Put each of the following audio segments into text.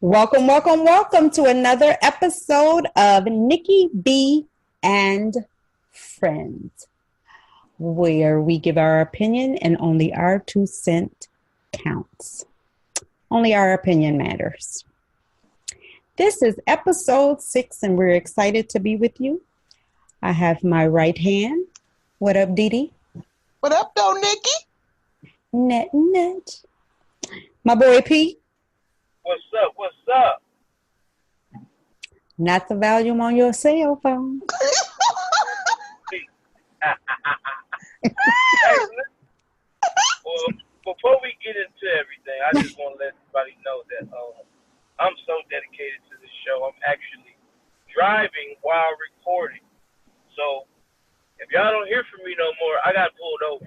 Welcome, welcome, welcome to another episode of Nikki B and Friends, where we give our opinion and only our 2 cents counts. Only our opinion matters. This is episode 6, and we're excited to be with you. I have my right hand. What up, Dee Dee? What up, though, Nikki? Net. My boy P. What's up? What's up? Not the volume on your cell phone. Hey, well, before we get into everything, I just want to let everybody know that I'm so dedicated to this show. I'm actually driving while recording. So if y'all don't hear from me no more, I got pulled over.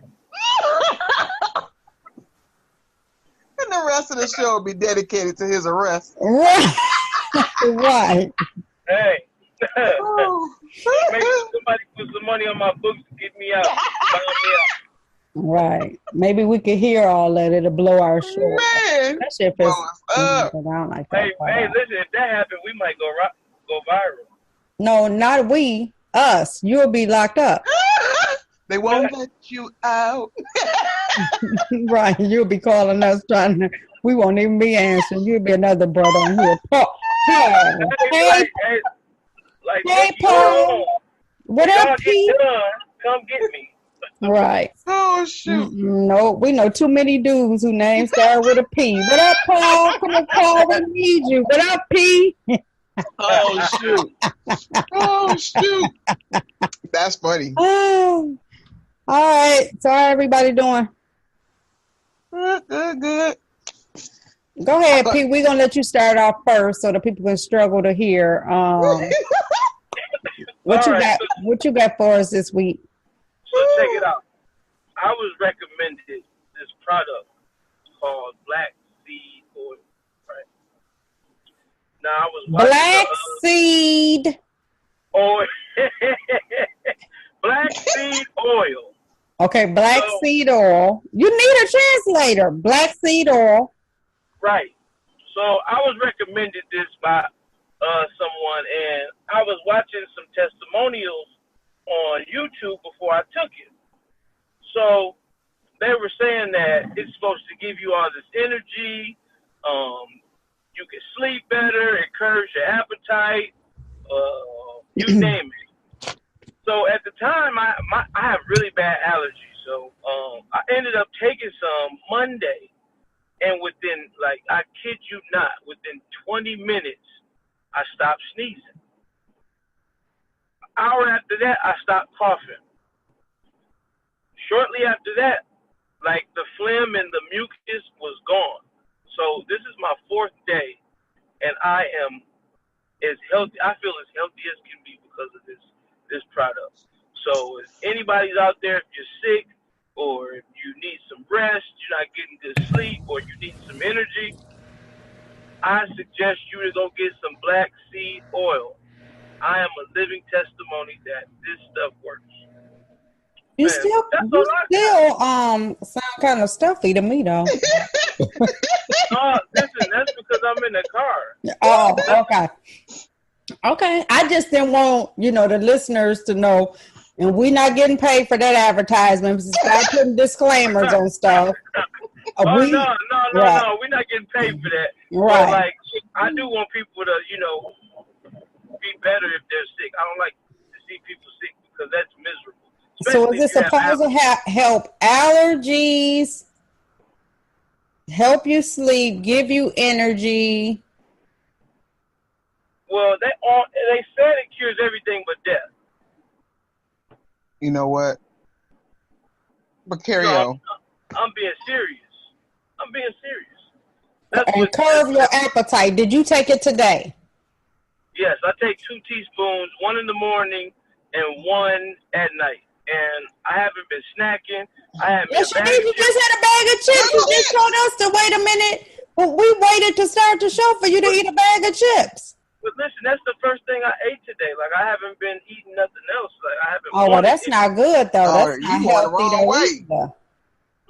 And the rest of the show will be dedicated to his arrest. Right. Right. Hey. Maybe somebody put some money on my books to get me out. Right. Maybe we could hear all that. It'll blow our show. Man. That shit feels up. I don't like that. Hey, listen, if that happened, we might go viral. No, not we. Us. You'll be locked up. They won't let you out. Right. You'll be calling us trying to. We won't even be answering. You'll be another brother on here. Paul. Hey, Paul. What up, P? Come get me. Right. Oh, shoot. No, we know too many dudes whose names start with a P. What up, Paul? Come on, Paul. We need you. What up, P? Oh, shoot. Oh, shoot. That's funny. Oh. All right. So how everybody doing? Good. Go ahead, P. We're going to let you start off first so the people can struggle to hear. What you got for us this week? So check it out. I was recommended this product called Black Seed Oil. Right? Now I was watching Black Seed Oil. Black Seed Oil. Okay, Black Seed Oil. You need a translator. Black Seed Oil. Right. So I was recommended this by someone, and I was watching some testimonials on YouTube before I took it. So they were saying that it's supposed to give you all this energy. You can sleep better. It curbs your appetite. You name it. So at the time, I have really bad allergies. So I ended up taking some Monday. And within, I kid you not, within 20 minutes, I stopped sneezing. An hour after that, I stopped coughing. Shortly after that, the phlegm and the mucus was gone. So this is my 4th day, and I am as healthy. I feel as healthy as can be because of this product. So if anybody's out there, if you're sick, or if you need some rest, you're not getting good sleep, or you need some energy, I suggest you to go get some Black Seed Oil. I am a living testimony that this stuff works. You still sound kind of stuffy to me, though. Listen, that's because I'm in the car. Oh, okay. Okay. I just didn't want, the listeners to know. And we're not getting paid for that advertisement. Start putting disclaimers on stuff. No. We're not getting paid for that. Right. But, I do want people to, be better if they're sick. I don't like to see people sick because that's miserable. So is it supposed to help allergies, help you sleep, give you energy? Well, they said it cures everything but death. You know what? But carry on. I'm being serious. And curb your appetite. Did you take it today? Yes, I take 2 teaspoons, 1 in the morning and 1 at night. And I haven't been snacking. Yes, you did. You just had a bag of chips. You just told us to wait a minute. Well, we waited to start the show for you to eat a bag of chips. But listen, that's the first thing I ate today. Like I haven't been eating nothing else. Like I haven't Oh, well, wanted that's not good, though. Oh, That's you not going the healthy, wrong though, way. either.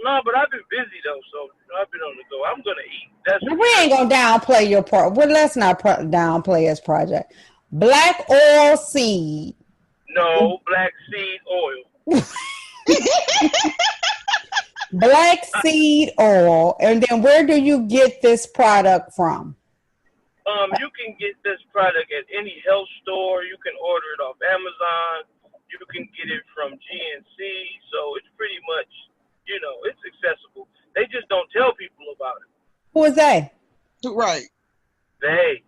No, but I've been busy though, so I've been on the go. I'm gonna eat. That's Well, for we sure. ain't going to downplay your part. Well, let's not downplay his project. Black oil seed. No, black seed oil. Black seed oil. And then where do you get this product from? You can get this product at any health store. You can order it off Amazon. You can get it from GNC. So it's pretty much, it's accessible. They just don't tell people about it. Who is they? Right. They.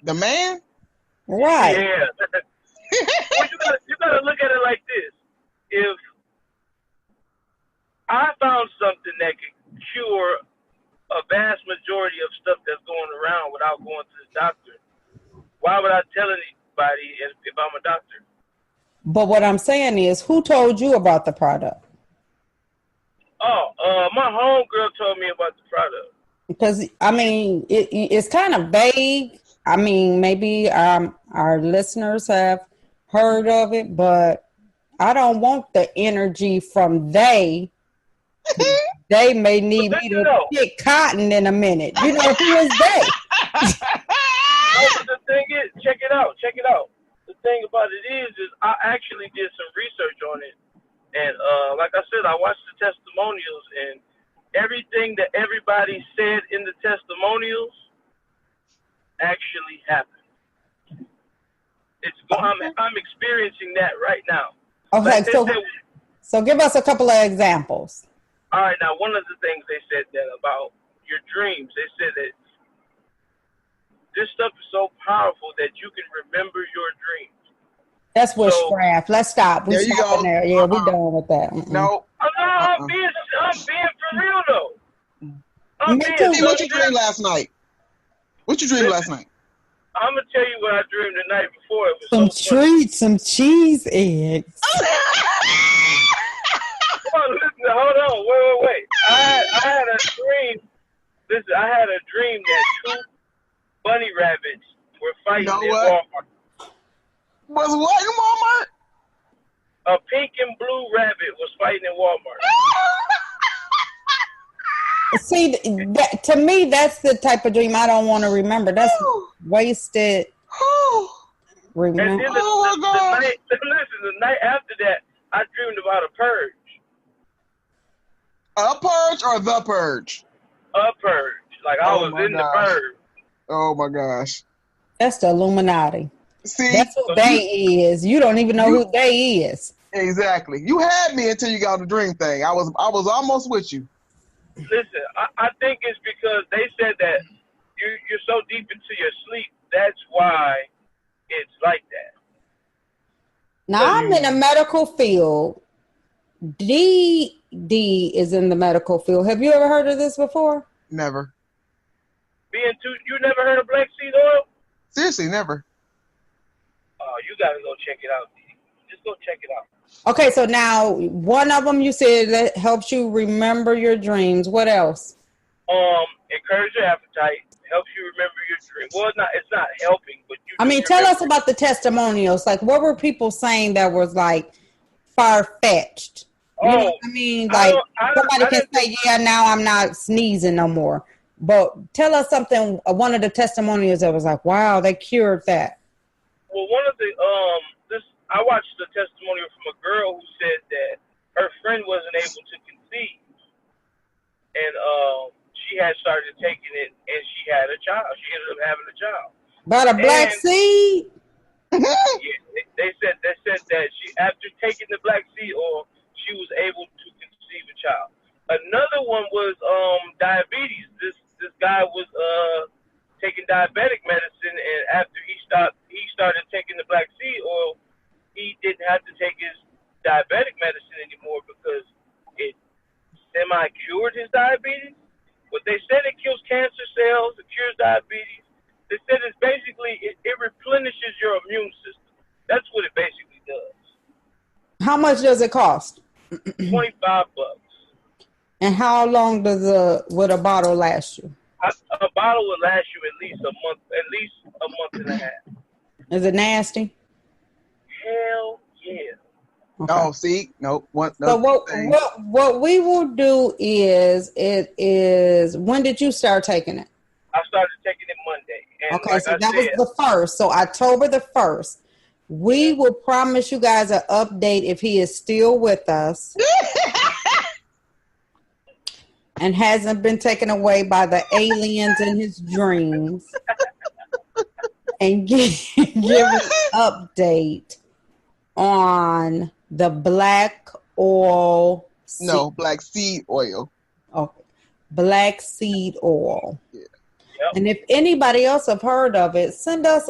The man? Right. Yeah. Well, you gotta look at it like this. If I found something that could cure a vast majority of stuff that's going around without going to the doctor, why would I tell anybody if I'm a doctor? But what I'm saying is, who told you about the product? Oh, my homegirl told me about the product. Because, I mean, it's kind of vague. I mean, maybe our listeners have heard of it, but I don't want the energy from they. They may need me to pick cotton in a minute. You know, who is they? The thing is, check it out. The thing about it is I actually did some research on it. And like I said, I watched the testimonials, and everything that everybody said in the testimonials actually happened. I'm experiencing that right now. Okay, so give us a couple of examples. All right, now one of the things they said that about your dreams, they said that this stuff is so powerful that you can remember your dreams. That's witchcraft. Let's stop. We stopping there. Yeah, we done with that. No. I'm being for real though. What you dreamed last night? What you dreamed last night? I'm gonna tell you what I dreamed the night before. It was some treats, some cheese eggs. Hold on, wait. I had a dream. Listen, I had a dream that two bunny rabbits were fighting in Walmart. Was what in Walmart? A pink and blue rabbit was fighting in Walmart. See, to me, that's the type of dream I don't want to remember. That's wasted. Remember. And then the night after that, I dreamed about a purge. A purge or the purge? A purge. Like I was in the purge. Oh my gosh. That's the Illuminati. See, that's who they is. You don't even know who they is. Exactly. You had me until you got on the dream thing. I was almost with you. Listen, I think it's because they said that you're so deep into your sleep. That's why it's like that. Now I'm in a medical field. D is in the medical field. Have you ever heard of this before? Never. You never heard of black seed oil? Seriously, never. Oh, you gotta go check it out, D. Just go check it out. Okay, so now one of them you said that helps you remember your dreams. What else? Encourage your appetite. Helps you remember your dream. Well, it's not helping, but tell us about the testimonials. Like, what were people saying that was like far-fetched? You know what I mean? Like, somebody can say, yeah, now I'm not sneezing no more. But tell us something, one of the testimonials that was like, wow, they cured that. Well, one of the, I watched the testimonial from a girl who said that her friend wasn't able to conceive. And she had started taking it, and she had a child. She ended up having a child. About a black seed? Yeah, they said that she, after taking the black seed oil, she was able to conceive a child. Another one was diabetes. This guy was taking diabetic medicine, and after he started taking the black seed oil, he didn't have to take his diabetic medicine anymore because it semi-cured his diabetes. But they said it kills cancer cells, it cures diabetes. They said it's basically, it replenishes your immune system. That's what it basically does. How much does it cost? $25. And how long would a bottle last you? A bottle would last you at least a month and a half. Is it nasty? Hell yeah. Okay. Oh, see, nope. So what we will do is when did you start taking it? I started taking it Monday. And okay, so that was the 1st. So October the 1st. We will promise you guys an update if he is still with us and hasn't been taken away by the aliens in his dreams. And give an update on the black oil. Black seed oil. Okay. Black seed oil. Yeah. Yep. And if anybody else have heard of it, send us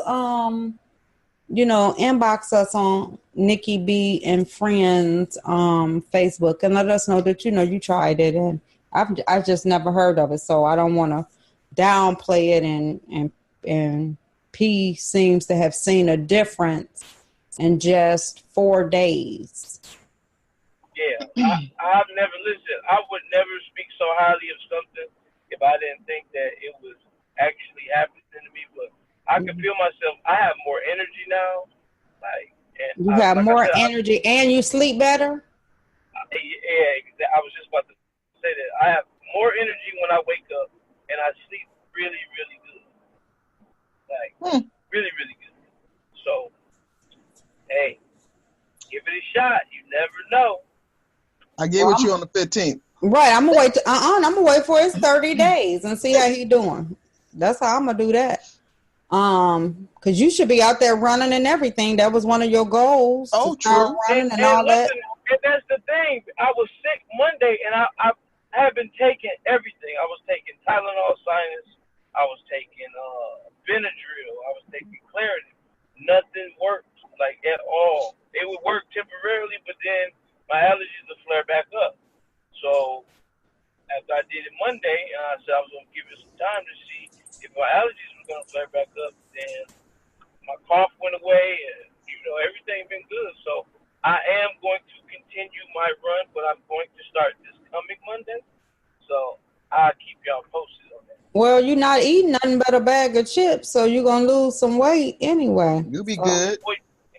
inbox us on Nikki B and Friends Facebook and let us know that you tried it, and I've just never heard of it, so I don't want to downplay it, and P seems to have seen a difference in just 4 days. Yeah, I've never listened. I would never speak so highly of something if I didn't think that it was actually happening to me. But I can feel myself. I have more energy now. You have more energy and you sleep better? Yeah, I was just about to say that. I have more energy when I wake up, and I sleep really, really good. Really, really good. So, hey, give it a shot. You never know. I get with you on the 15th. Right, I'm gonna wait. I'm gonna wait for his 30 days and see how he doing. That's how I'm gonna do that. Because you should be out there running and everything. That was one of your goals. Oh, true. Running and all listen, that. And that's the thing. I was sick Monday, and I have been taking everything. I was taking Tylenol sinus. I was taking Benadryl. I was taking Claritin. Nothing worked at all. It would work temporarily, but then my allergies would flare back up. So after I did it Monday, and I said I was going to give it some time to see if my allergies were going to flare back up, then my cough went away, and everything been good. So I am going to continue my run, but I'm going to start this coming Monday. So I'll keep y'all posted on that. Well, you're not eating nothing but a bag of chips, so you're gonna lose some weight anyway. You'll be good. Well,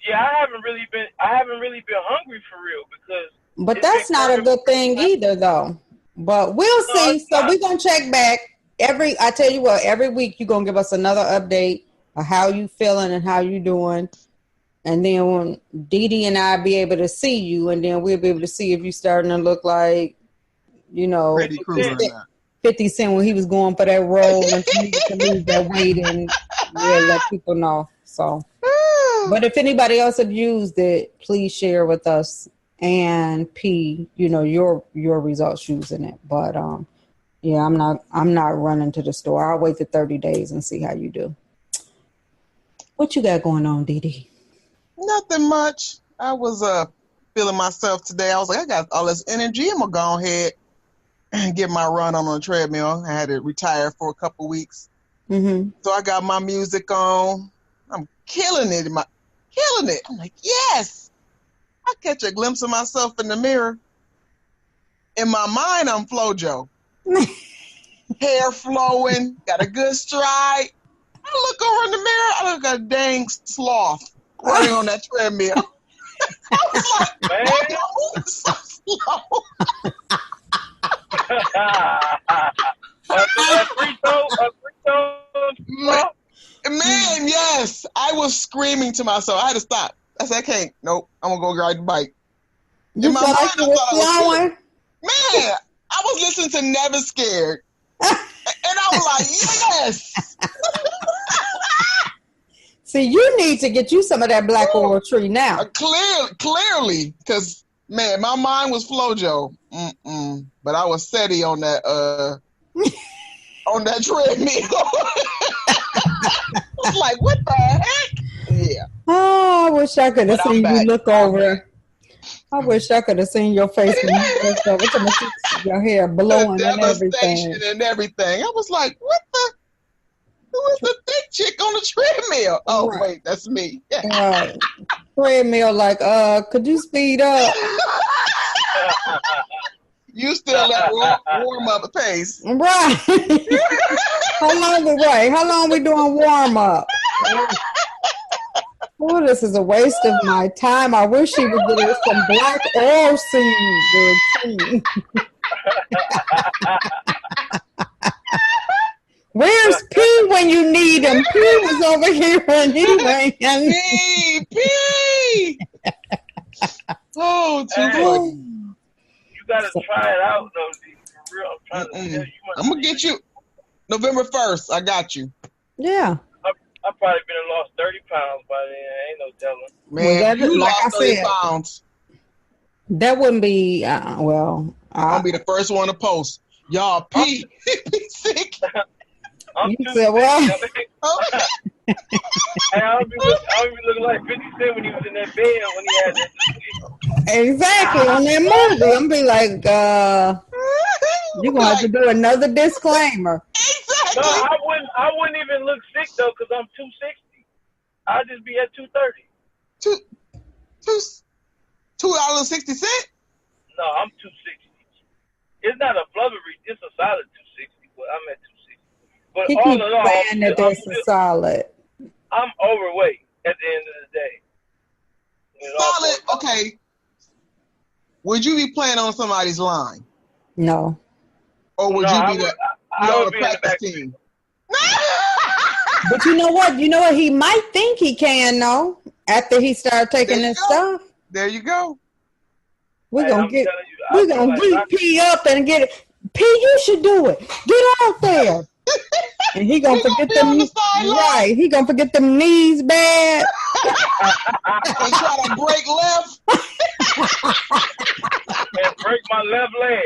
yeah, I haven't really been hungry for real because. But that's not a good thing either, though. But we'll see. So we're gonna check back I tell you what, every week you're gonna give us another update of how you feeling and how you doing. And then when Dee and I be able to see you, and then we'll be able to see if you're starting to look like, Freddy Krueger. 50 Cent when he was going for that role and to lose that weight, and let people know. So, but if anybody else have used it, please share with us and P, your results using it. But yeah, I'm not running to the store. I'll wait the 30 days and see how you do. What you got going on, Dee? Nothing much. I was feeling myself today. I was like, I got all this energy. I'm gonna go ahead and get my run on the treadmill. I had to retire for a couple weeks. Mm-hmm. So I got my music on. I'm killing it. Killing it. I'm like, yes. I catch a glimpse of myself in the mirror. In my mind, I'm Flojo. Hair flowing, got a good stride. I look over in the mirror, I look like a dang sloth running on that treadmill. I was like, man, you're moving so slow. Man, yes. I was screaming to myself. I had to stop. I said, I can't. Nope. I'm going to go ride the bike. You felt like you were flowing? Man, I was listening to Never Scared. And I was like, yes. See, you need to get you some of that black oil tree now. Clearly, because, man, my mind was Flojo. But I was SETI on that on that treadmill. I was like, what the heck? Yeah. Oh, I wish I could have seen you look over. I wish I could have seen your face when you looked over to your hair blowing and everything. And everything. I was like, what the? Who is the thick chick on the treadmill? Oh, right. Wait, that's me. Treadmill, like, could you speed up? You still at warm up pace. Right. How long we doing warm up? Oh, this is a waste of my time. I wish he would get us some black oil seed routine. Where's P when you need him? P was over here and he ran. P! Oh, too funny. You gotta try it out, though, D. For real. I'm trying to tell you. I'm gonna get you November 1st. I got you. Yeah. I've probably been and lost 30 pounds by then. Ain't no telling. Man, you like lost 30 pounds. That wouldn't be, I'll be the first one to post. Y'all, P sick. I'm you too said what? Hey, I'll be looking like 50 Cent when he was in that bed when he had that. Exactly, on that movie. I'm be like, you're going to have to do another disclaimer. Exactly. No, I wouldn't even look sick, though, because I'm 260. I'd just be at 230. $2.60? No, I'm 260. It's not a flubbery. It's a solid 260, but I'm at 260. But He all keeps in all, saying that that's a solid. I'm overweight at the end of the day. Solid, okay. Would you be playing on somebody's line? No. Or would you be on the practice team? But you know what? He might think he can, though, after he started taking this stuff. There you go. We're going to get P up and get it. P, you should do it. Get out there. And he going to forget them. Right. He going to forget them knees bad. And try to break left. And break my left leg.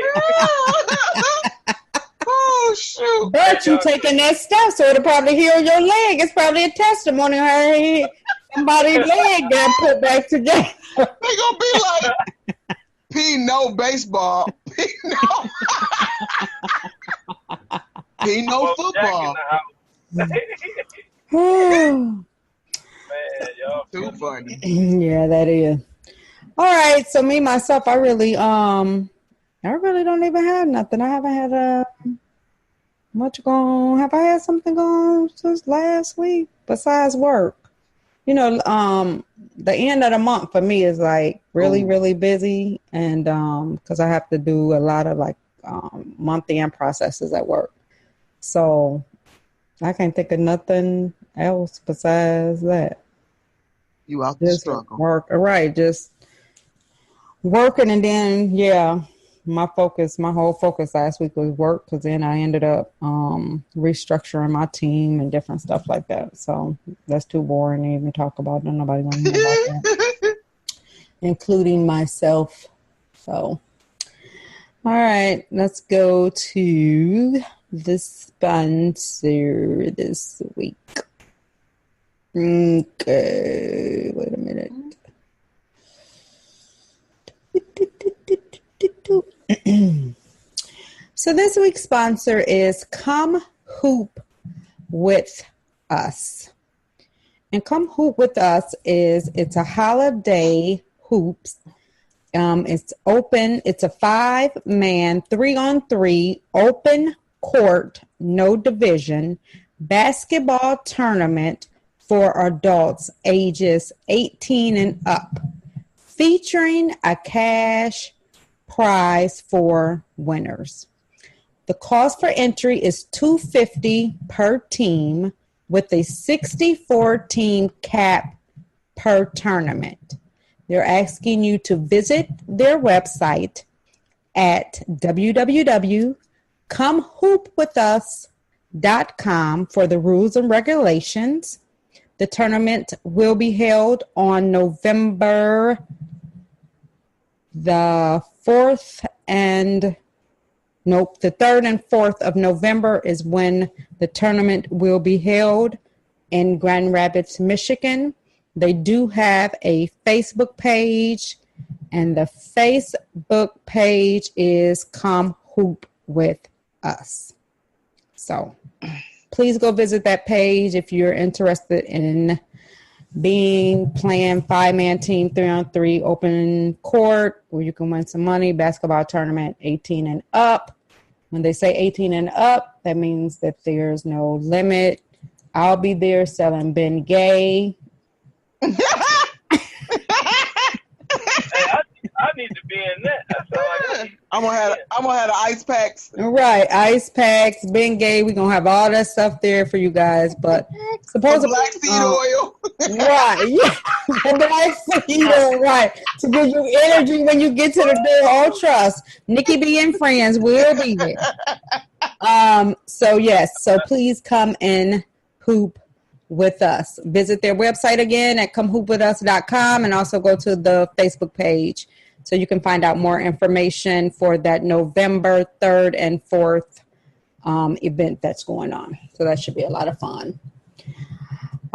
Oh, shoot. But you taking that stuff, so it'll probably heal your leg. It's probably a testimony of how somebody's leg got put back together. They gonna be like, P no baseball. P no football. Man, y'all. Too funny. Yeah, that is. All right, so me myself, I really don't even have nothing. I haven't had much going. Have I had something going since last week besides work? The end of the month for me is like really, really busy, and because I have to do a lot of like month-end processes at work. So I can't think of nothing else besides that. You out the struggle. Work, right? Just working, and then my whole focus last week was work, because then I ended up restructuring my team and different stuff like that. So that's too boring to even talk about. Nobody want to know about that, including myself. So, all right, let's go to the sponsor this week. Okay, wait a minute. So this week's sponsor is Come Hoop With Us. And Come Hoop With Us it's a holiday hoops. It's open. It's a 5-man 3-on-3 open court, no division basketball tournament for adults ages 18 and up, featuring a cash prize for winners. The cost for entry is $250 per team, with a 64-team cap per tournament. They're asking you to visit their website at www.comehoopwithus.com for the rules and regulations. The tournament will be held on November the 3rd and 4th of November is when the tournament will be held in Grand Rapids, Michigan. They do have a Facebook page, and the Facebook page is Come Hoop With Us. So please go visit that page if you're interested in playing 5-man team 3-on-3 open court, where you can win some money, basketball tournament 18 and up. When they say 18 and up, that means that there's no limit. I'll be there selling Ben Gay. Hey, I need to be in that. That sounds like I'm gonna have the ice packs. Right, ice packs, Ben Gay. We're gonna have all that stuff there for you guys. But supposedly, black seed oil. Right, yeah, the black seed oil, right, to give you energy when you get to the door. Oh, trust, Nikki B and Friends will be there. So yes, so please come and hoop with us. Visit their website again at comehoopwithus.com, and also go to the Facebook page so you can find out more information for that November 3rd and 4th event that's going on. So that should be a lot of fun.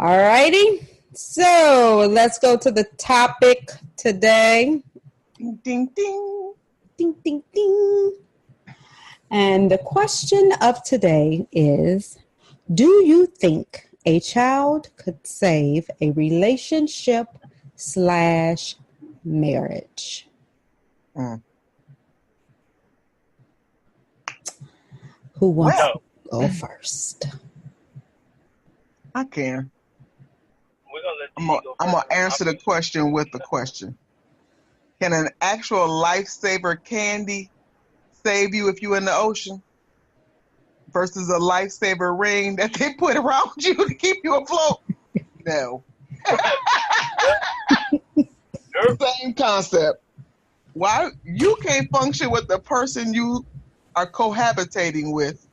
All righty. So let's go to the topic today. Ding, ding, ding. Ding, ding, ding. And the question of today is, do you think a child could save a relationship / marriage? Who wants to go first? I can. we're gonna let you go. I'm gonna answer the question with the question. Can an actual lifesaver candy save you if you're in the ocean versus a lifesaver ring that they put around you to keep you afloat? No. Same concept. Why you can't function with the person you are cohabitating with?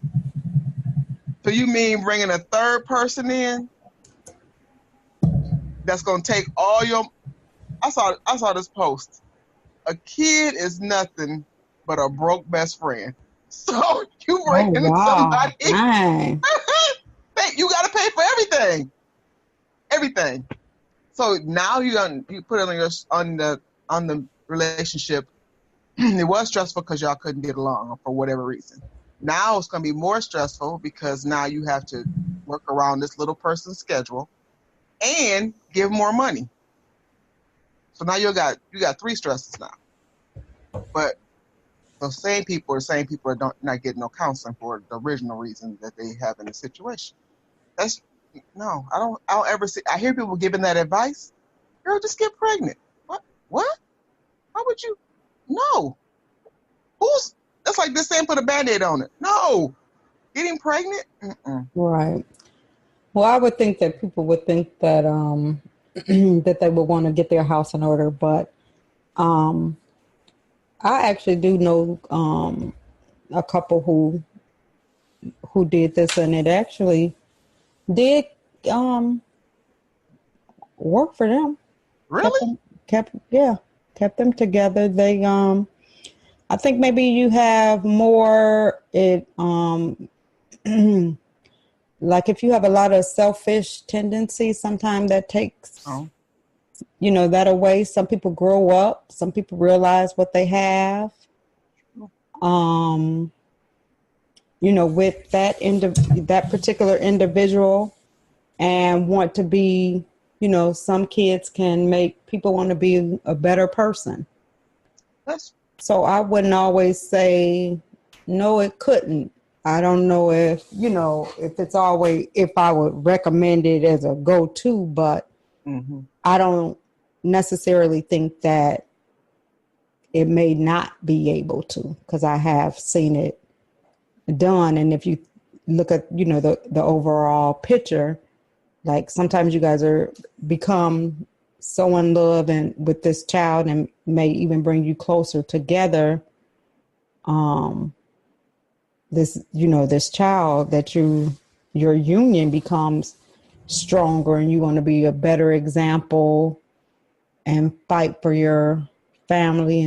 So you mean bringing a third person in that's gonna take all your? I saw this post. A kid is nothing but a broke best friend. So you bringing somebody, Dang. you got to pay for everything. So now you put it on the relationship. It was stressful because y'all couldn't get along for whatever reason. Now it's going to be more stressful because now you have to work around this little person's schedule and give more money. So now you got 3 stresses now. But those same people are not getting no counseling for the original reason that they have in the situation. I don't ever see. I hear people giving that advice. Girl, just get pregnant. What? Why would you? No. That's like this saying put a Band-Aid on it. No. Getting pregnant? Mm-mm. Right. Well, I would think that people would think that that they would want to get their house in order, but I actually do know a couple who did this, and it actually did work for them. Really? Kept them together. They I think maybe you have more like if you have a lot of selfish tendencies, sometimes that takes that away. Some people grow up, some people realize what they have. With that particular individual, and want to be, some kids can make people want to be a better person. So I wouldn't always say, no, it couldn't. I don't know if I would recommend it as a go-to, but I don't necessarily think that it may not be able to, because I have seen it done. And if you look at, the overall picture, like sometimes you guys become so in love and with this child and may even bring you closer together. This child that your union becomes stronger, and you want to be a better example and fight for your family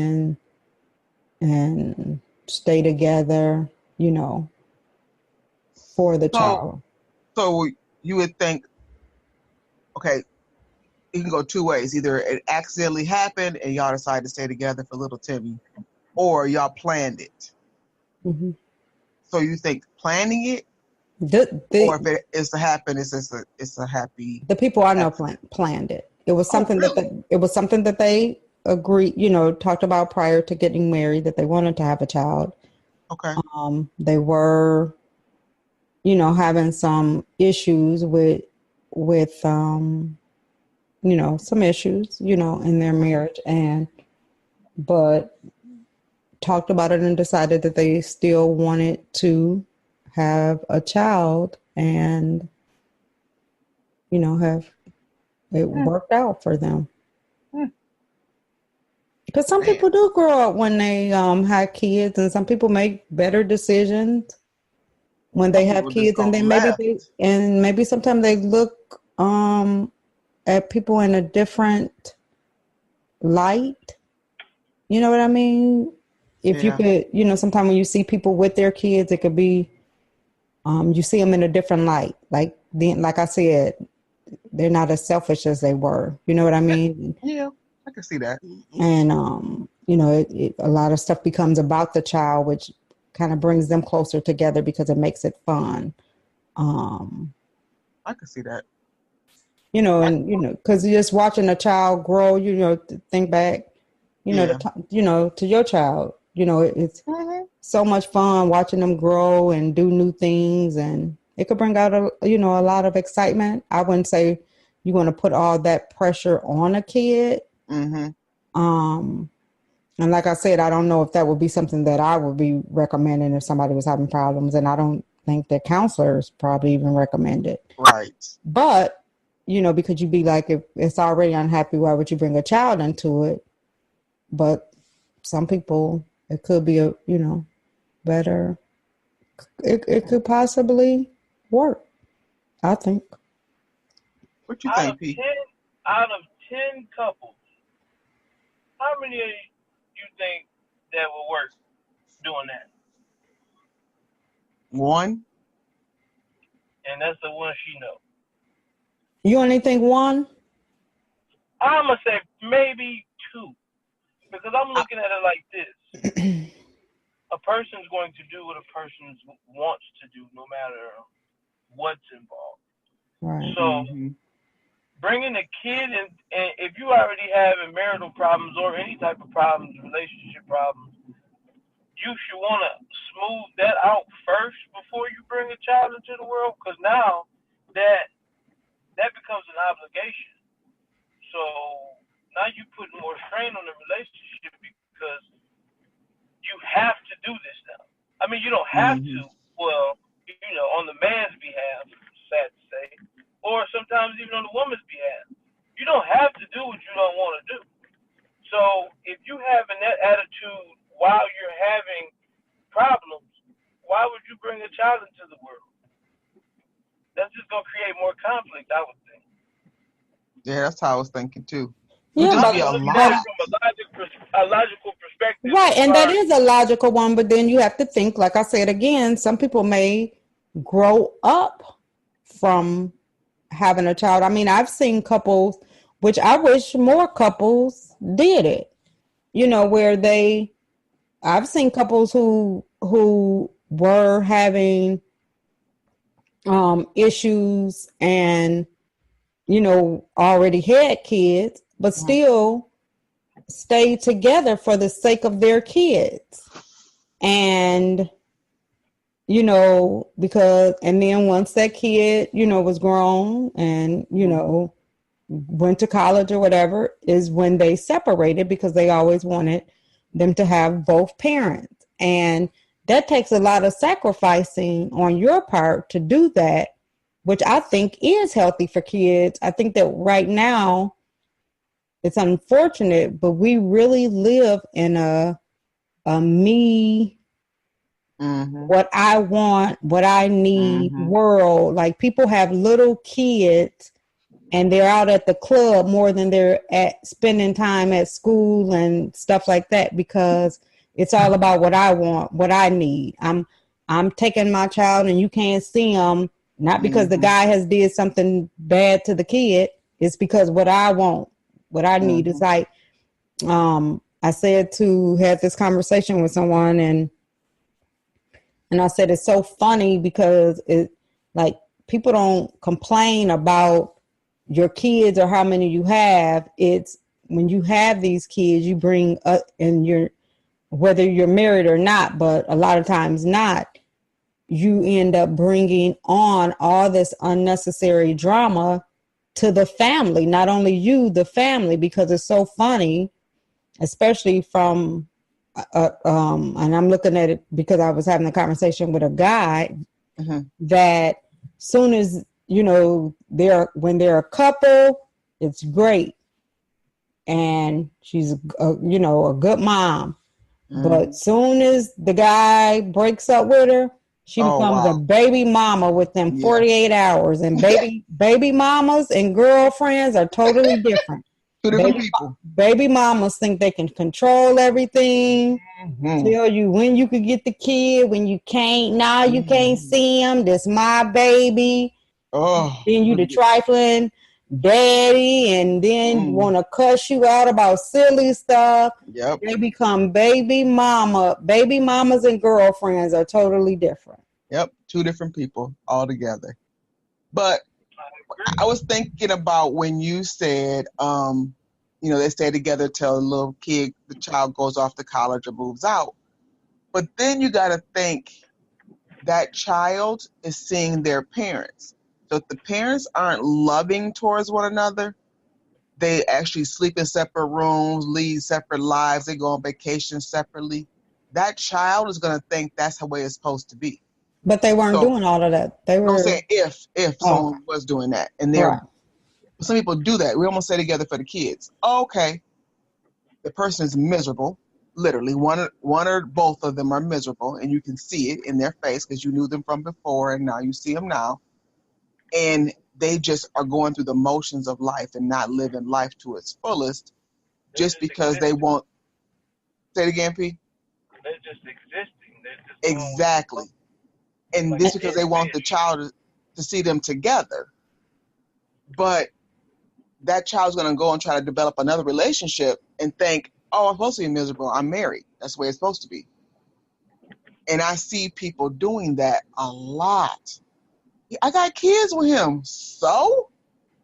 and stay together, for the child. So you would think, okay, it can go 2 ways. Either it accidentally happened and y'all decided to stay together for little Timmy, or y'all planned it. Mm-hmm. So you think planning it, or if it is to happen, it's a happy. The people I know planned it. It was something that they agreed, talked about prior to getting married, that they wanted to have a child, Okay. They were, you know, having some issues with, you know, some issues, you know, in their marriage, but talked about it and decided that they still wanted to have a child, and, you know, have it worked out for them. Because some Man. people do grow up when they have kids, and some people make better decisions when they Some have people just kids, and go then left. maybe sometimes they look at people in a different light. You know what I mean? If you Yeah. could, you know, sometimes when you see people with their kids, it could be you see them in a different light. Like I said, they're not as selfish as they were. You know what I mean? Yeah. I can see that. And you know, a lot of stuff becomes about the child, which kind of brings them closer together because it makes it fun. I can see that. You know, and you know, because just watching a child grow, you know, think back, you know, Yeah. you know, to your child, you know, it's Mm-hmm. so much fun watching them grow and do new things, and it could bring out you know, a lot of excitement. I wouldn't say you want to put all that pressure on a kid. Mm-hmm. And like I said, I don't know if that would be something that I would be recommending if somebody was having problems, and I don't think that counselors probably even recommend it. Right. But, you know, because you'd be like, if it's already unhappy, why would you bring a child into it? But some people, it could be a, you know, better. It could possibly work, I think. What you Out of think, P? 10 couples, how many of you think that will work doing that? One. And that's the one she knows. You only think one? I'm gonna say maybe two, because I'm I, looking at it like this: a person's going to do what a person wants to do, no matter what's involved. Right. So mm-hmm. bringing a kid in, and if you already having marital problems or any type of problems, relationship problems, you should want to smooth that out first before you bring a child into the world, because now that becomes an obligation. So now you put more strain on the relationship because you have to do this now. I mean, you don't have Mm-hmm. to. Well, you know, on the man's behalf, sad to say, or sometimes even on the woman's behalf. You don't have to do what you don't want to do. So if you having that attitude while you're having problems, why would you bring a child into the world? That's just gonna create more conflict, I would think. Yeah, that's how I was thinking too. It would Yeah, just I'm be a just looking at lot. it from a logical perspective right. as And that far as is a logical one, but then you have to think, like I said again, some people may grow up from having a child. I mean, I've seen couples, which I wish more couples did it, you know, I've seen couples who were having issues and, you know, already had kids, but still stayed together for the sake of their kids. And, you know, and then once that kid, you know, was grown and, you know, went to college or whatever, is when they separated because they always wanted them to have both parents. And that takes a lot of sacrificing on your part to do that, which I think is healthy for kids. I think that right now it's unfortunate, but we really live in a me, Mm-hmm. what I want, what I need Mm-hmm. world. Like people have little kids and they're out at the club more than they're at spending time at school and stuff like that, because it's all about what I want, what I need. I'm taking my child and you can't see them, not because the Mm-hmm. guy has did something bad to the kid. It's because what I want, what I need Mm-hmm. is like, I had this conversation with someone, and I said, it's so funny because it, like, people don't complain about your kids or how many you have. It's when you have these kids, you bring up, and whether you're married or not, but a lot of times not, you end up bringing on all this unnecessary drama to the family, not only you, the family, because it's so funny, especially from, and I'm looking at it because I was having a conversation with a guy that soon as, when they're a couple, it's great. And she's, a good mom. But soon as the guy breaks up with her, she becomes a baby mama within 48 hours. And baby mamas and girlfriends are totally different. Two different people. Baby mamas think they can control everything, tell you when you could get the kid, when you can't. Now you can't see him. This my baby. Then you the trifling daddy, and then want to cuss you out about silly stuff. Yep. They become baby mama. Baby mamas and girlfriends are totally different. Yep. Two different people altogether. But I was thinking about when you said, they stay together till the child goes off to college or moves out. But then you got to think that child is seeing their parents. So if the parents aren't loving towards one another, they actually sleep in separate rooms, lead separate lives, they go on vacation separately. That child is going to think that's the way it's supposed to be. But they weren't doing all of that. They were saying if someone was doing that. And some people do that. We almost stay together for the kids. Okay. The person is miserable. Literally, one or both of them are miserable, and you can see it in their face because you knew them from before, and now you see them now. And they just are going through the motions of life and not living life to its fullest just because they want. Say it again, P. They're just existing. Exactly. And this because they want the child to see them together. But that child's going to go and try to develop another relationship and think, oh, I'm supposed to be miserable. I'm married. That's the way it's supposed to be. And I see people doing that a lot. I got kids with him. So?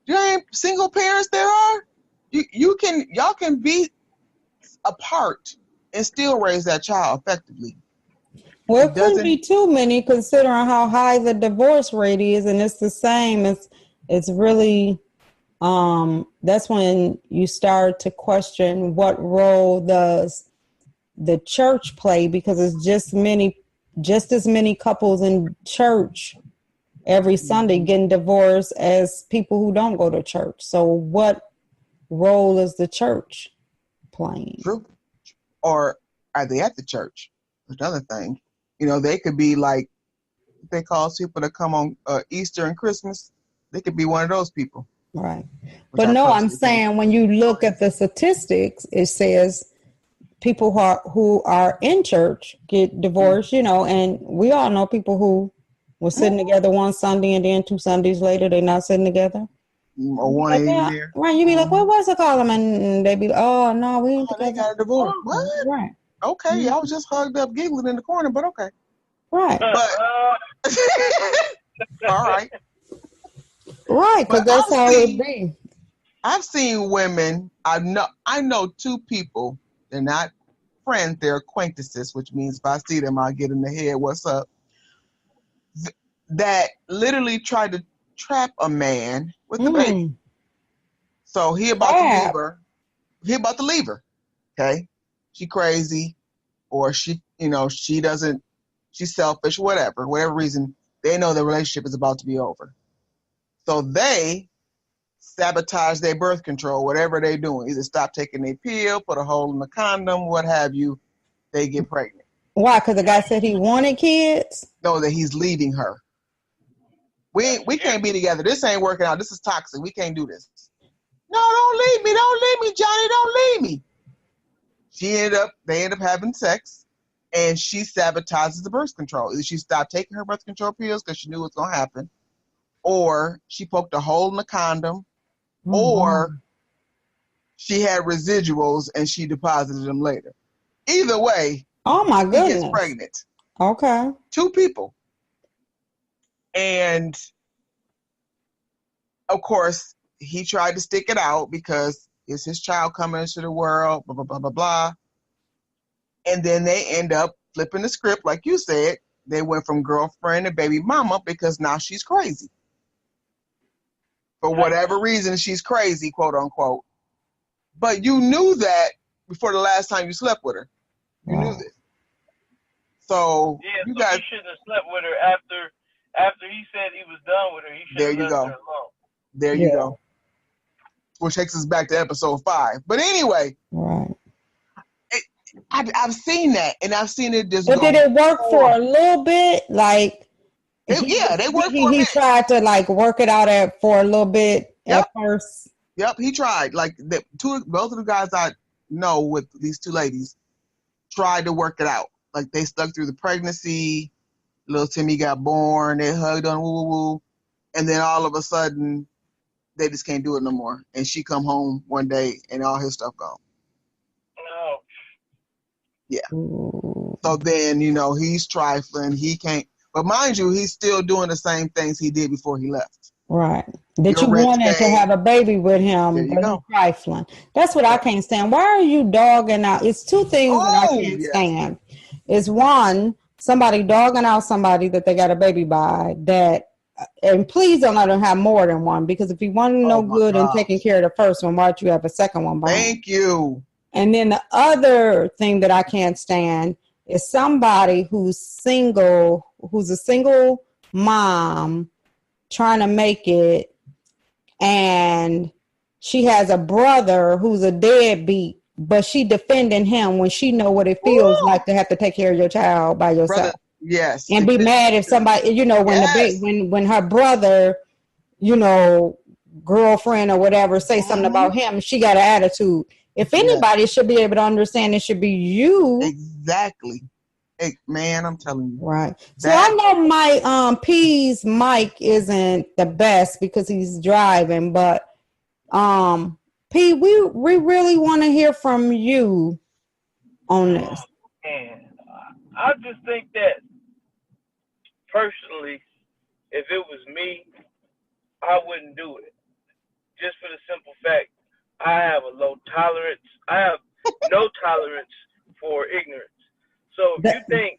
You ain't single parents there are? Y'all can be apart and still raise that child effectively. Well, it couldn't be too many considering how high the divorce rate is, and it's the same. It's really that's when you start to question what role does the church play, because it's just as many couples in church every Sunday getting divorced as people who don't go to church. So what role is the church playing? True. Or are they at the church? Another thing. They could be like, they call people to come on Easter and Christmas. They could be one of those people. Right. But no, I'm saying when you look at the statistics, it says people who are in church get divorced, and we all know people who were sitting together one Sunday and then 2 Sundays later, they're not sitting together. Or one like, year. Right. You be like, well, what's it called? And they be like, oh, no, we ain't together. They got a divorce. What? Right. Okay. I was just hugged up giggling in the corner, but okay. Right. But, all right. Right, because that's how it be. I've seen women, I know 2 people, they're not friends, they're acquaintances, which means if I see them, I'll get in the head, what's up, that literally tried to trap a man with the baby. So he about to leave her. Okay? She crazy, or she doesn't, she's selfish, whatever reason, they know the relationship is about to be over. So they sabotage their birth control, whatever they're doing. Either stop taking their pill, put a hole in the condom, what have you. They get pregnant. Why? Because the guy said he wanted kids? No, that he's leaving her. We can't be together. This ain't working out. This is toxic. We can't do this. No, don't leave me. Don't leave me, Johnny. Don't leave me. They end up having sex, and she sabotages the birth control. Either she stopped taking her birth control pills because she knew it was going to happen, or she poked a hole in the condom, or she had residuals and she deposited them later. Either way, oh my goodness, he gets pregnant. Okay. 2 people. And of course, he tried to stick it out because it's his child coming into the world, blah, blah, blah, blah, blah. And then they end up flipping the script, like you said. They went from girlfriend to baby mama because now she's crazy. For whatever reason, she's crazy, quote unquote. But you knew that before the last time you slept with her. You knew this. So you guys, he shouldn't have slept with her after he said he was done with her. He should have left her alone. There you go. Which takes us back to episode 5. But anyway, right. I've seen that, and I've seen it just. But did it work for a little bit? Like, they worked for a He bit. tried to like work it out for a little bit at first. Yep, he tried. Like both of the guys I know with these 2 ladies tried to work it out. Like they stuck through the pregnancy. Little Timmy got born. They hugged on woo woo woo, and then all of a sudden, they just can't do it no more. And she come home one day, and all his stuff gone. No. Yeah. So then, he's trifling. He can't. But mind you, he's still doing the same things he did before he left. Right. That you wanted to have a baby with him, but he's trifling. That's what I can't stand. Why are you dogging out? It's 2 things that I can't stand. It's one, somebody dogging out somebody that they got a baby by that, and please don't let them have more than one, because if you want to know good and taking care of the first one, why don't you have a second one by Thank you. And then the other thing that I can't stand is somebody who's a single mom trying to make it, and she has a brother who's a deadbeat, but she defending him when she know what it feels like to have to take care of your child by yourself. Brother, yes. And be mad if somebody, when her brother, girlfriend or whatever say something about him, she got an attitude. If anybody should be able to understand, it should be you. Exactly. Hey, man, I'm telling you. Right. So I know my P's mic isn't the best because he's driving, but P, we really want to hear from you on this. And I just think that personally, if it was me, I wouldn't do it. Just for the simple fact, I have a low tolerance. I have no tolerance for ignorance. So if you think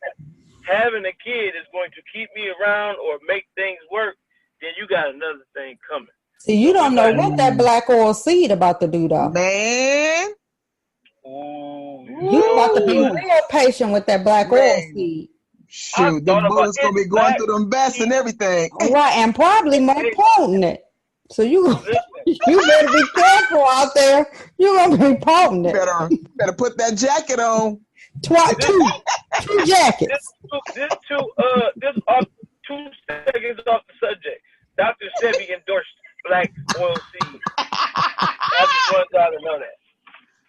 having a kid is going to keep me around or make things work, then you got another thing coming. See, you don't know what that black oil seed about to do, though. Man. Ooh. You about to be real patient with that black oil seed. Shoot, the bullets going to be going through them vests and everything. Right, and probably more potent. So you better be careful out there. You're going to be potent. Better put that jacket on. Two jackets. This 2 seconds off the subject. Dr. Sebi endorsed black oil seed. I just want y'all to know that.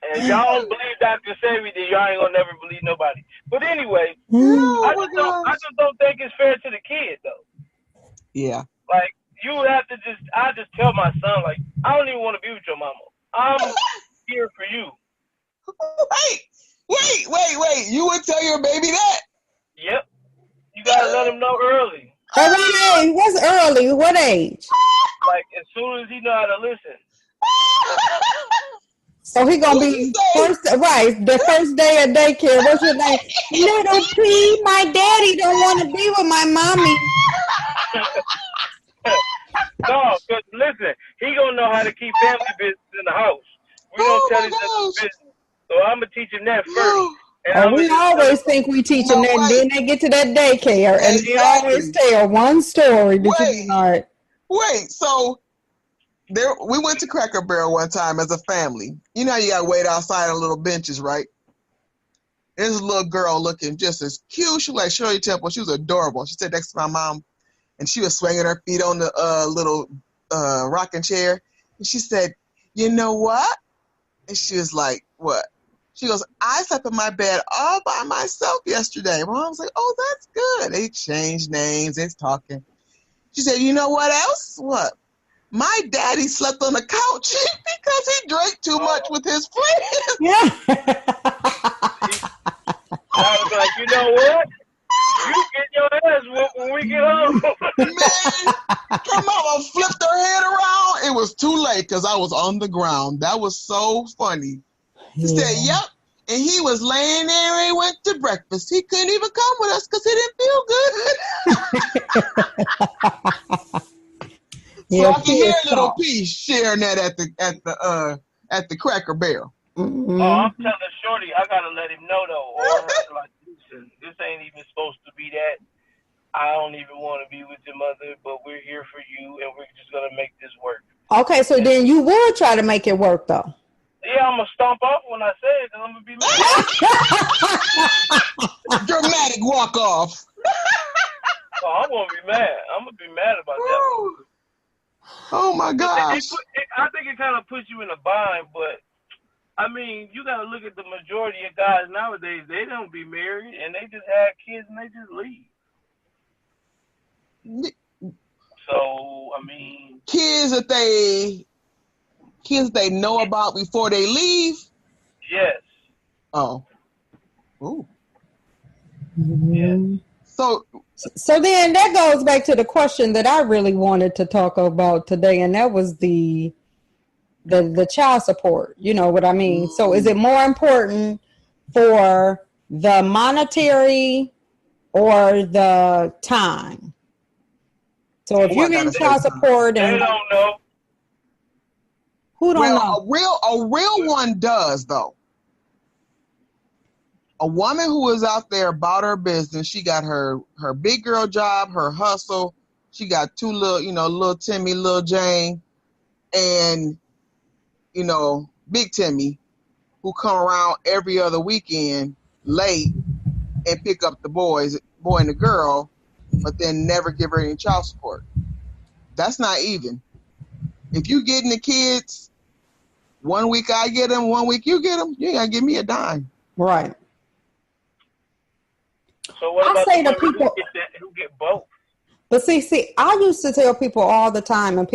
And if y'all don't believe Dr. Sebi, then y'all ain't gonna never believe nobody. But anyway, I just don't think it's fair to the kid though. Yeah. Like you would have to I just tell my son, like, I don't even want to be with your mama. I'm here for you. Wait. You would tell your baby that? Yep. You gotta let him know early. At what age? What's early? What age? Like as soon as he know how to listen. So he gonna be the first day of daycare. What's your name? Little P, my daddy don't want to be with my mommy. No, because listen, he gonna know how to keep family business in the house. We don't tell each other business. So I'm gonna teach him that first. And we always think we teach them that, and then they get to that daycare, and they always tell one story. Wait, so we went to Cracker Barrel one time as a family. You know, you gotta wait outside on little benches, right? There's a little girl looking just as cute. She was like Shirley Temple. She was adorable. She sat next to my mom, and she was swinging her feet on the little rocking chair. And she said, "You know what?" And she was like, "What?" She goes, "I slept in my bed all by myself yesterday." Mom was like, "Oh, that's good." They changed names. It's talking. She said, "You know what else? What? My daddy slept on the couch because he drank too much with his friends." Yeah. I was like, you know what? You get your ass whooped when we get home. Man, her mama flipped her head around. It was too late because I was on the ground. That was so funny. She said, "Yep." And he was laying there and he went to breakfast. He couldn't even come with us because he didn't feel good. So Yeah, I can hear kids little talk. P sharing that at the Cracker Barrel. Oh, I'm telling Shorty, I gotta let him know though. Or like, listen, this ain't even supposed to be that. I don't even want to be with your mother, but we're here for you, and we're just gonna make this work. Okay, so then you would try to make it work, though. Yeah, I'm gonna stomp off when I say it, and I'm gonna be mad. Dramatic walk off. Oh, I'm gonna be mad. I'm gonna be mad about that. Oh my gosh. I think it kind of puts you in a bind, but I mean, you gotta look at the majority of guys nowadays. They don't be married, and they just have kids, and they just leave. So, I mean, Kids that they know about before they leave. yes. Oh. Ooh. Yes. So then that goes back to the question that I really wanted to talk about today, and that was the child support. You know what I mean? So is it more important for the monetary or the time? So if you're getting child support and they don't know. Who don't know? A real one does though. A woman who is out there about her business, she got her big girl job, her hustle. She got two little Timmy, little Jane, and Big Timmy, who come around every other weekend late and pick up the boy and the girl, but then never give her any child support. That's not even. If you getting the kids, 1 week I get them, 1 week you get them, you ain't gotta give me a dime. Right. So what about the people who get both? But see, I used to tell people all the time, and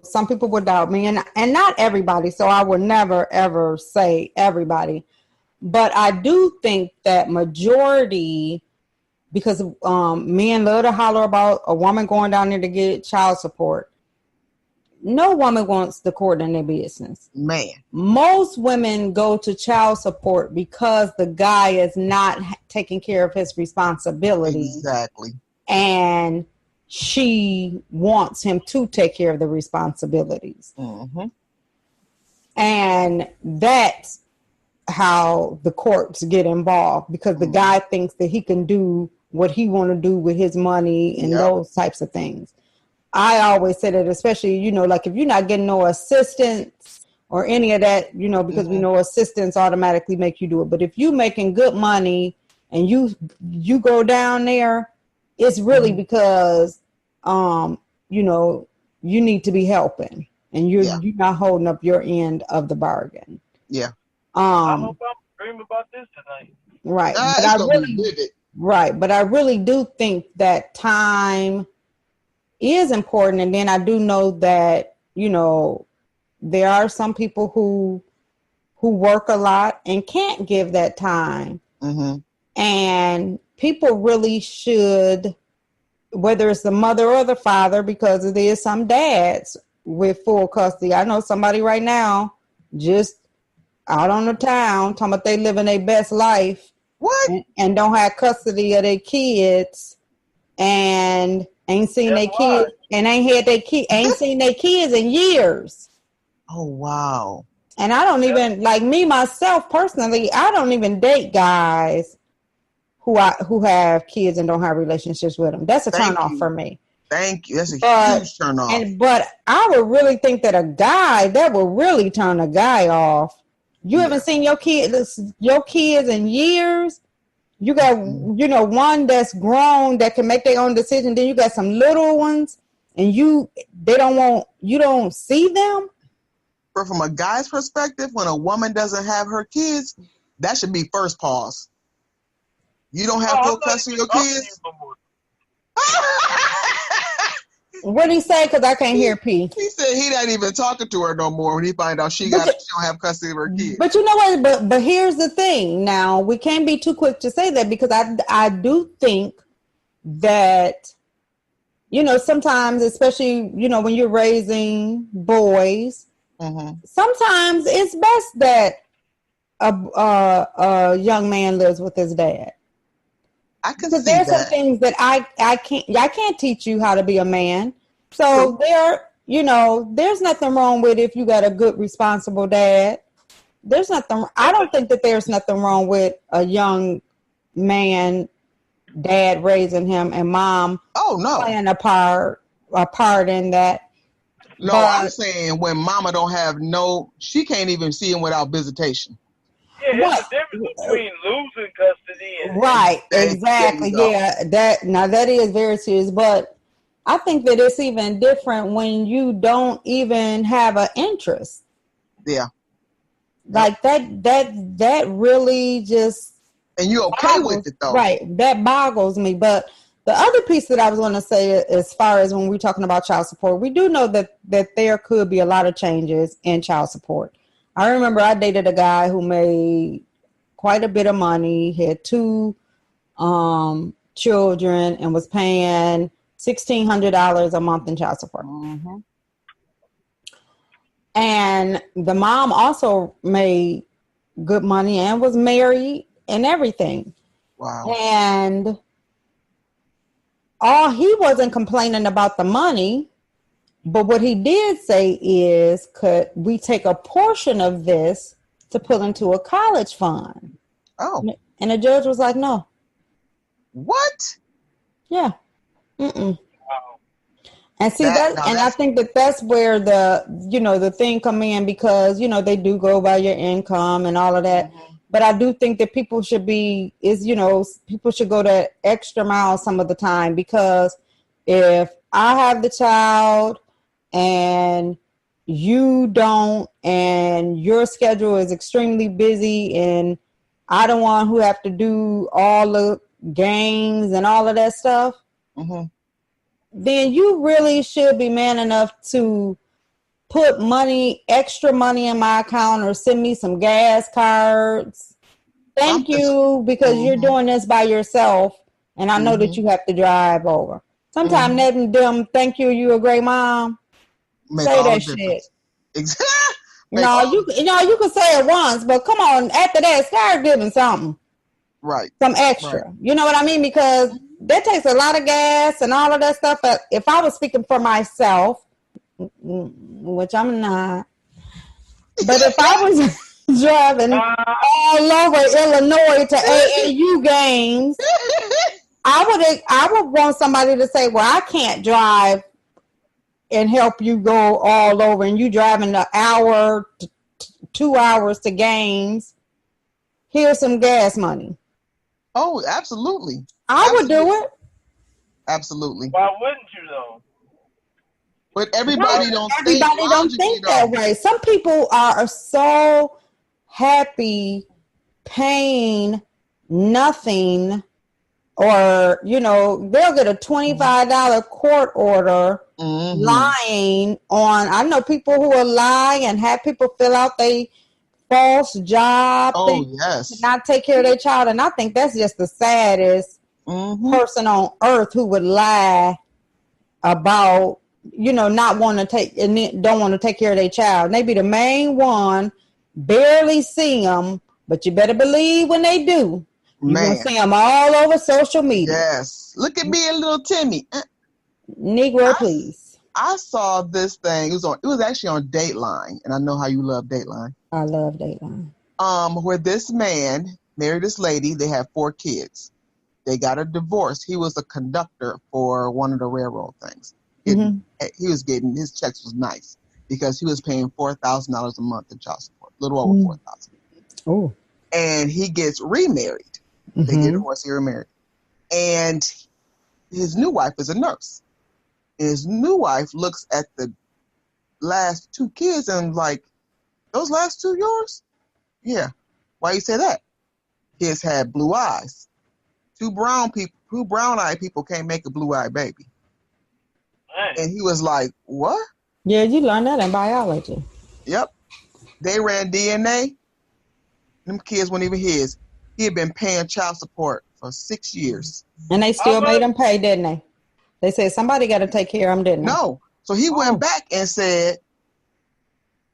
some people would doubt me, and not everybody. So I would never ever say everybody, but I do think that majority, because men love to holler about a woman going down there to get child support. No woman wants the court in their business. Man. Most women go to child support because the guy is not taking care of his responsibilities. Exactly. And she wants him to take care of the responsibilities. Mm-hmm. And that's how the courts get involved, because the guy thinks that he can do what he want to do with his money and those types of things. I always say that, especially, like if you're not getting no assistance or any of that, because we know assistance automatically make you do it. But if you making good money and you go down there, it's really because, you need to be helping and you're not holding up your end of the bargain. Yeah. I hope I'm dreaming about this tonight. Right. But I really do think that time is important. And then I do know that, there are some people who work a lot and can't give that time. Mm-hmm. And people really should, whether it's the mother or the father, because there is some dads with full custody. I know somebody right now just out on the town talking about they living their best life. What? And don't have custody of their kids and ain't seen their kids and ain't seen their kids in years. Oh wow. And I don't even, like me myself personally, I don't even date guys who have kids and don't have relationships with them. That's a turn off for me. Thank you. That's a huge turn off. But I would really think that a guy, that would really turn a guy off. You haven't seen your kids in years. You got, one that's grown that can make their own decision. Then you got some little ones, and you don't see them. But from a guy's perspective, when a woman doesn't have her kids, that should be first pause. You don't have full custody of your kids? What did he say? Because I can't hear P. He said he not even talking to her no more when he find out she don't have custody of her kids. But you know what? But here's the thing. Now, we can't be too quick to say that, because I do think that, sometimes, especially, when you're raising boys, sometimes it's best that a young man lives with his dad. I can Because see there's some that. things that I can't teach you how to be a man. So True. there's nothing wrong with if you got a good, responsible dad. There's nothing. I don't think that there's nothing wrong with a young man, dad raising him, and mom Oh no. playing a part in that. No, I'm But saying when mama don't have she can't even see him without visitation. Yeah, it's what? a difference between losing custody and Right, There you exactly. go. Yeah, that is very serious, but I think that it's even different when you don't even have an interest. Yeah. Like that really just And you're okay with boggles, it though. right, that boggles me. But the other piece that I was going to say, as far as when we're talking about child support, we do know that there could be a lot of changes in child support. I remember I dated a guy who made quite a bit of money, had two children, and was paying $1,600 a month in child support. Mm-hmm. And the mom also made good money and was married and everything. Wow. And he wasn't complaining about the money, but what he did say is, could we take a portion of this to put into a college fund? Oh. And the judge was like, no. What? Yeah. Mm-mm. wow. And see I think that that's where the thing come in, because they do go by your income and all of that. Mm-hmm. But I do think that people should go that extra mile some of the time, because if I have the child and you don't, and your schedule is extremely busy, and I don't want who have to do all the games and all of that stuff, Mm-hmm. then you really should be man enough to put extra money in my account, or send me some gas cards. Thank you, because you're Mm-hmm. doing this by yourself, and I know that Mm-hmm. you have to drive over. Sometimes them thank you a great mom. Make Say all that the shit. difference. Exactly. You can say it once, but come on, after that, start giving something. Right. Some extra. Right. You know what I mean? Because that takes a lot of gas and all of that stuff. But if I was speaking for myself, which I'm not, but if I was driving all over Illinois to AAU games, I would want somebody to say, well, I can't drive and help you go all over, and you driving an hour, 2 hours to games. Here's some gas money. Oh, absolutely. I would do it. Absolutely. Why wouldn't you though? But everybody don't think that way. Some people are so happy paying nothing, or they'll get a $25 court order, lying on. I know people who will lie and have people fill out their false job. Oh, yes. Not take care of their child. And I think that's just the saddest person on earth, who would lie about, not want to take, and don't want to take care of their child. And they be the main one, barely see them, but you better believe when they do, you're going to see them all over social media. Yes. Look at me and little Timmy. Negro, please. I saw this thing. It was actually on Dateline, and I know how you love Dateline. I love Dateline. Where this man married this lady. They had 4 kids. They got a divorce. He was a conductor for one of the railroad things. He was getting, his checks was nice, because he was paying $4,000 a month in child support, a little over 4,000. Oh. And he gets remarried. They get divorced, he remarried. And his new wife is a nurse. His new wife looks at the last 2 kids and like, those last 2 yours? Yeah. Why you say that? Kids had blue eyes. 2 brown-eyed people can't make a blue-eyed baby. Hey. And he was like, what? Yeah, you learned that in biology. Yep. They ran DNA. Them kids weren't even his. He had been paying child support for 6 years. And they still made him pay, didn't they? They said somebody got to take care of him, didn't they? No. So he went back and said,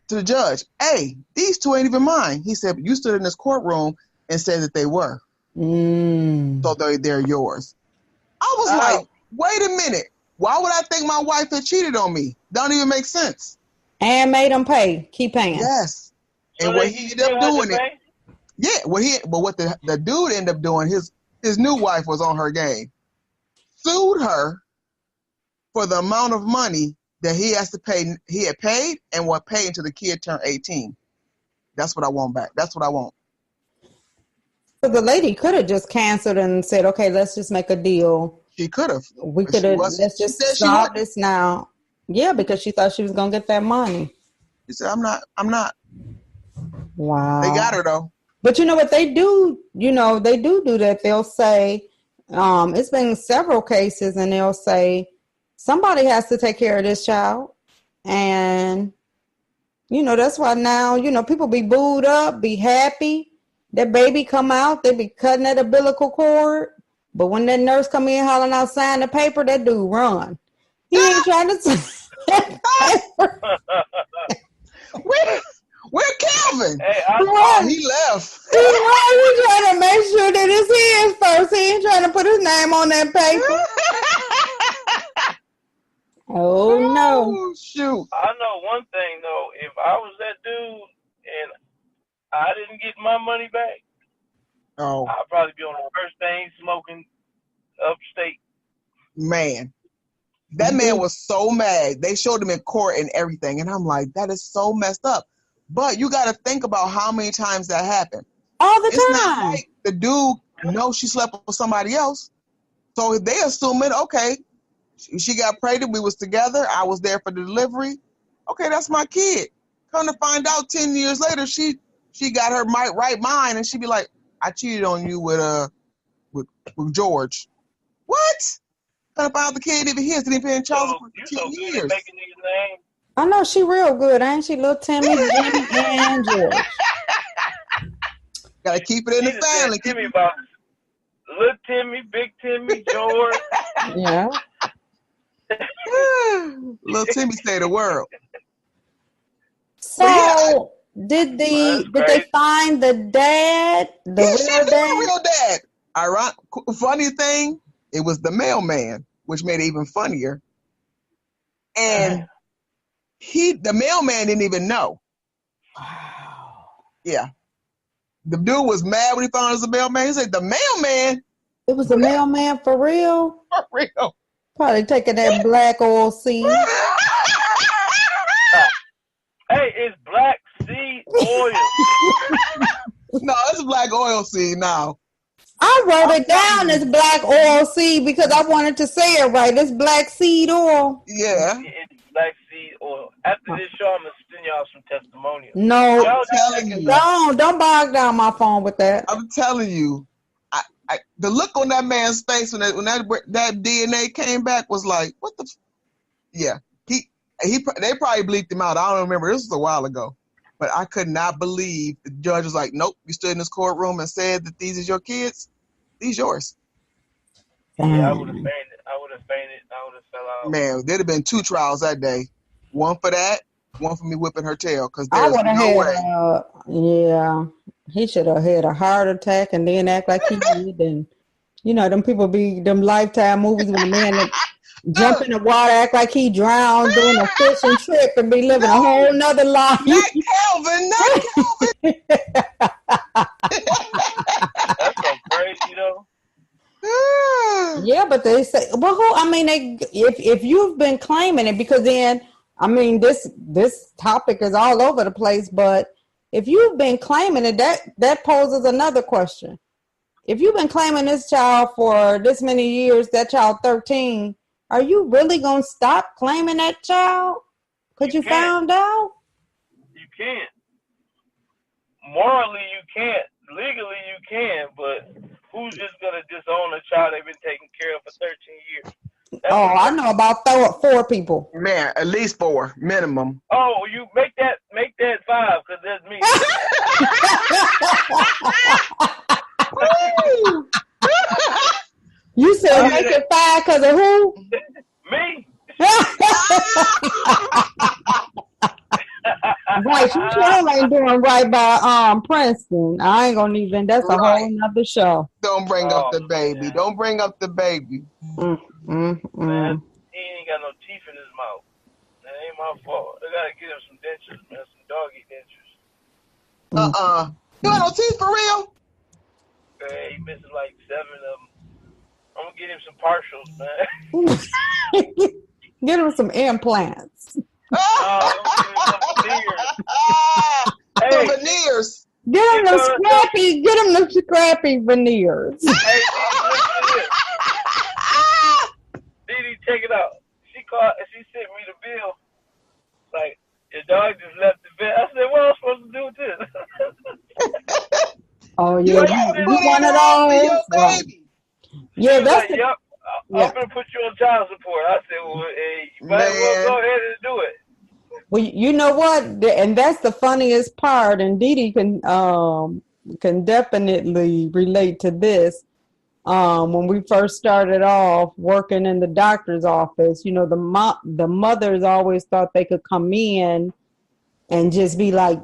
to the judge, hey, these two ain't even mine. He said, you stood in this courtroom and said that they were. So they're yours. I was like, wait a minute. Why would I think my wife had cheated on me? Don't even make sense. And made them pay. Keep paying. Yes. So and what he ended up doing it. Yeah, but what the dude ended up doing, his new wife was on her game. Sued her for the amount of money that he has to pay. He had paid and what paid until the kid turned 18. That's what I want back. That's what I want. So the lady could have just canceled and said, okay, let's just make a deal. She could have. We could have, let's just stop this now. Yeah, because she thought she was going to get that money. She said, I'm not. Wow. They got her though. But you know what they do? You know, they do that. They'll say, it's been several cases, and they'll say, somebody has to take care of this child. And, you know, that's why now, you know, people be booed up, be happy. That baby come out, they be cutting that umbilical cord. But when that nurse come in hollering out, sign the paper, that dude run. He ain't trying to sign that paper. Where Calvin? Hey, he left. He trying to make sure that it's his first. He ain't trying to put his name on that paper. Oh, no. Oh, shoot. I know one thing, though. If I was that dude and I didn't get my money back, I'd probably be on the first thing smoking upstate. Man. That man was so mad. They showed him in court and everything. And I'm like, that is so messed up. But you got to think about how many times that happened. All the time. It's not like the dude knows she slept with somebody else. So they assuming, okay, she got pregnant. We was together. I was there for the delivery. Okay, that's my kid. Come to find out 10 years later, she got her right mind. And she be like, I cheated on you with George. What? Come to find out the kid even his. Didn't pay child support for 10 years. I know she real good, ain't she? Little Timmy, Jimmy, and George. Gotta keep it in the family. Timmy box. Little Timmy, Big Timmy, George. Yeah. Little Timmy saved the world. So did they find the dad? The real dad? Funny thing, it was the mailman, which made it even funnier. And the mailman didn't even know. Wow. Yeah. The dude was mad when he found it was a mailman. He said, the mailman? It was a mailman for real? For real. Probably taking that black oil seed. Hey, it's black seed oil. No, it's black oil seed now. I wrote it down as black oil seed because I wanted to say it right. It's black seed oil. Yeah. It's black seed oil. After this show, I'm going to send y'all some testimonials. No. I'm telling you. Don't bog down my phone with that. I'm telling you. The look on that man's face when that DNA came back was like, what the? Yeah. They probably bleeped him out. I don't remember. This was a while ago. But I could not believe the judge was like, nope, you stood in this courtroom and said that these is your kids. These yours. Yeah, I would have fainted. I would have fell out. Man, there'd have been 2 trials that day. One for that, one for me whipping her tail. Because I there's would have no had, way. yeah, he should have had a heart attack and then act like he did. And, you know, them Lifetime movies when the man that jump in the water, act like he drowned doing a fishing trip and be living a whole nother life. Not Calvin. That's so crazy, though. Yeah, but they say, well, if you've been claiming it, because then, I mean, this topic is all over the place, but if you've been claiming it, that poses another question. If you've been claiming this child for this many years, that child 13, are you really going to stop claiming that child? Because you found out? You can't. Morally, you can't. Legally, you can, but who's just going to disown a child they've been taking care of for 13 years? I know about 4 people. Man, at least 4 minimum. Oh, you make that 5 because that's me. You said make it 5 because of who? Me. Right, she sure ain't doing right by Princeton. I ain't gonna even. That's a whole Right. nother show. Don't bring up Oh, the baby. man. Don't bring up the baby. Mm, mm, Man, mm. he ain't got no teeth in his mouth. That ain't my fault. I gotta get him some dentures, man. Some doggy dentures. Uh-uh. You got no teeth for real? Man, he missing like 7 of them. I'm gonna get him some partials, man. Get him some implants. I'm gonna get him some veneers. The Hey, veneers. Get him the scrappy. Get him the scrappy veneers. Hey, Didi, listen to this. Didi, check it out. She sent me the bill. Like, your dog just left the bed. I said, what am I supposed to do with this? Oh You yeah, gotta you put one it of on for those. your Right. baby. Yeah, that's like, yep. I'm gonna put you on child support. I said, well, hey, you might as well go ahead and do it. Well, you know what, and that's the funniest part. And Dee Dee can definitely relate to this. When we first started off working in the doctor's office, you know, the mothers always thought they could come in and just be like,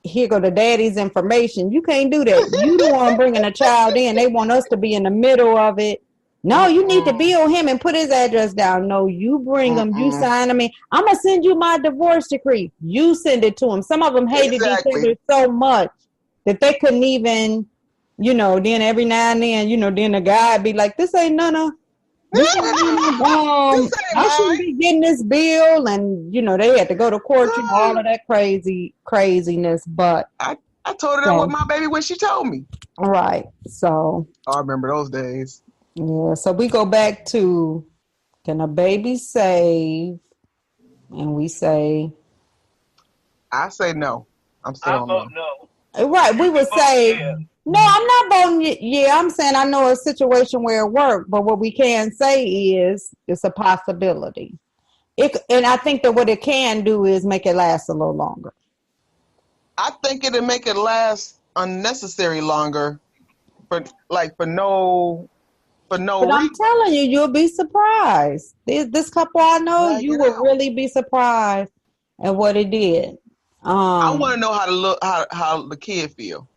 here go the daddy's information. You can't do that. You the one bringing a child in. They want us to be in the middle of it. No, you need to bill him and put his address down. No, you bring him. You sign him in. I'm going to send you my divorce decree. You send it to him. Some of them hated each other so much that they couldn't even, you know, then every now and then, you know, then the guy would be like, this ain't none of, I shouldn't be getting this bill. And, you know, they had to go to court, you know, all of that craziness. But I told her that with my baby when she told me. Right. So I remember those days. Yeah. So we go back to, can a baby save? And we say, I say no. I'm still on vote no. Right. We would say, no, I'm not voting. Yeah, I'm saying I know a situation where it worked, but what we can say is it's a possibility. And I think that what it can do is make it last a little longer. I think it'll make it last unnecessary longer for no But I'm telling you, you'll be surprised. This couple I know, you will really be surprised at what it did. I want to know how the kid feel.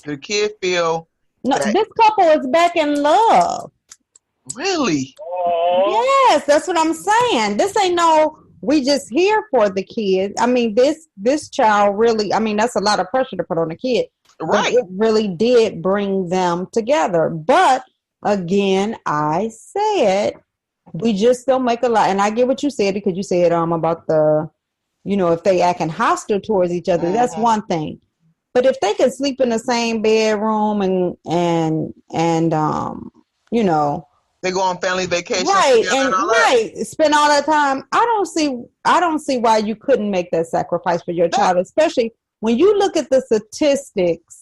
The kid feel. No, this couple is back in love. Really? Yes, that's what I'm saying. This ain't no, we just here for the kid. I mean, this child really, I mean, that's a lot of pressure to put on a kid. Right. But it really did bring them together. But again, I said, we just don't make a lot. And I get what you said, because you said about the, you know, if they acting hostile towards each other, that's one thing. But if they can sleep in the same bedroom and you know, they go on family vacations, right, and spend all that time, I don't see why you couldn't make that sacrifice for your child, especially when you look at the statistics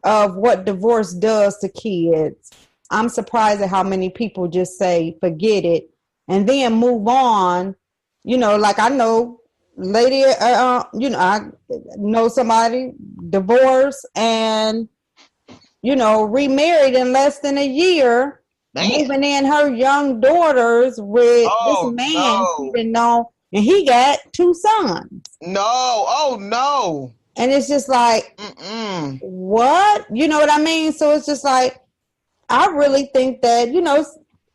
of what divorce does to kids. I'm surprised at how many people just say forget it and then move on. You know, like I know lady, you know, I know somebody divorced and, you know, remarried in less than a year, moving in her young daughters with this man she didn't know, and he got 2 sons. No. And it's just like, what? You know what I mean? So it's just like, I really think that, you know,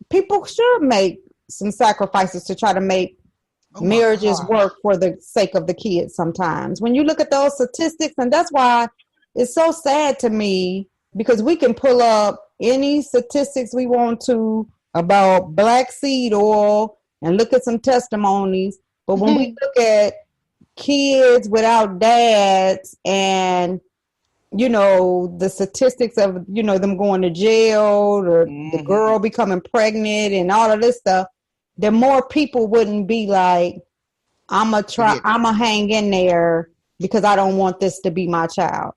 people should make some sacrifices to try to make marriages work for the sake of the kids sometimes. When you look at those statistics, and that's why it's so sad to me, because we can pull up any statistics we want to about black seed oil and look at some testimonies. But when we look at kids without dads and, you know, the statistics of, you know, them going to jail or the girl becoming pregnant and all of this stuff, then more people wouldn't be like, I'm going to hang in there because I don't want this to be my child.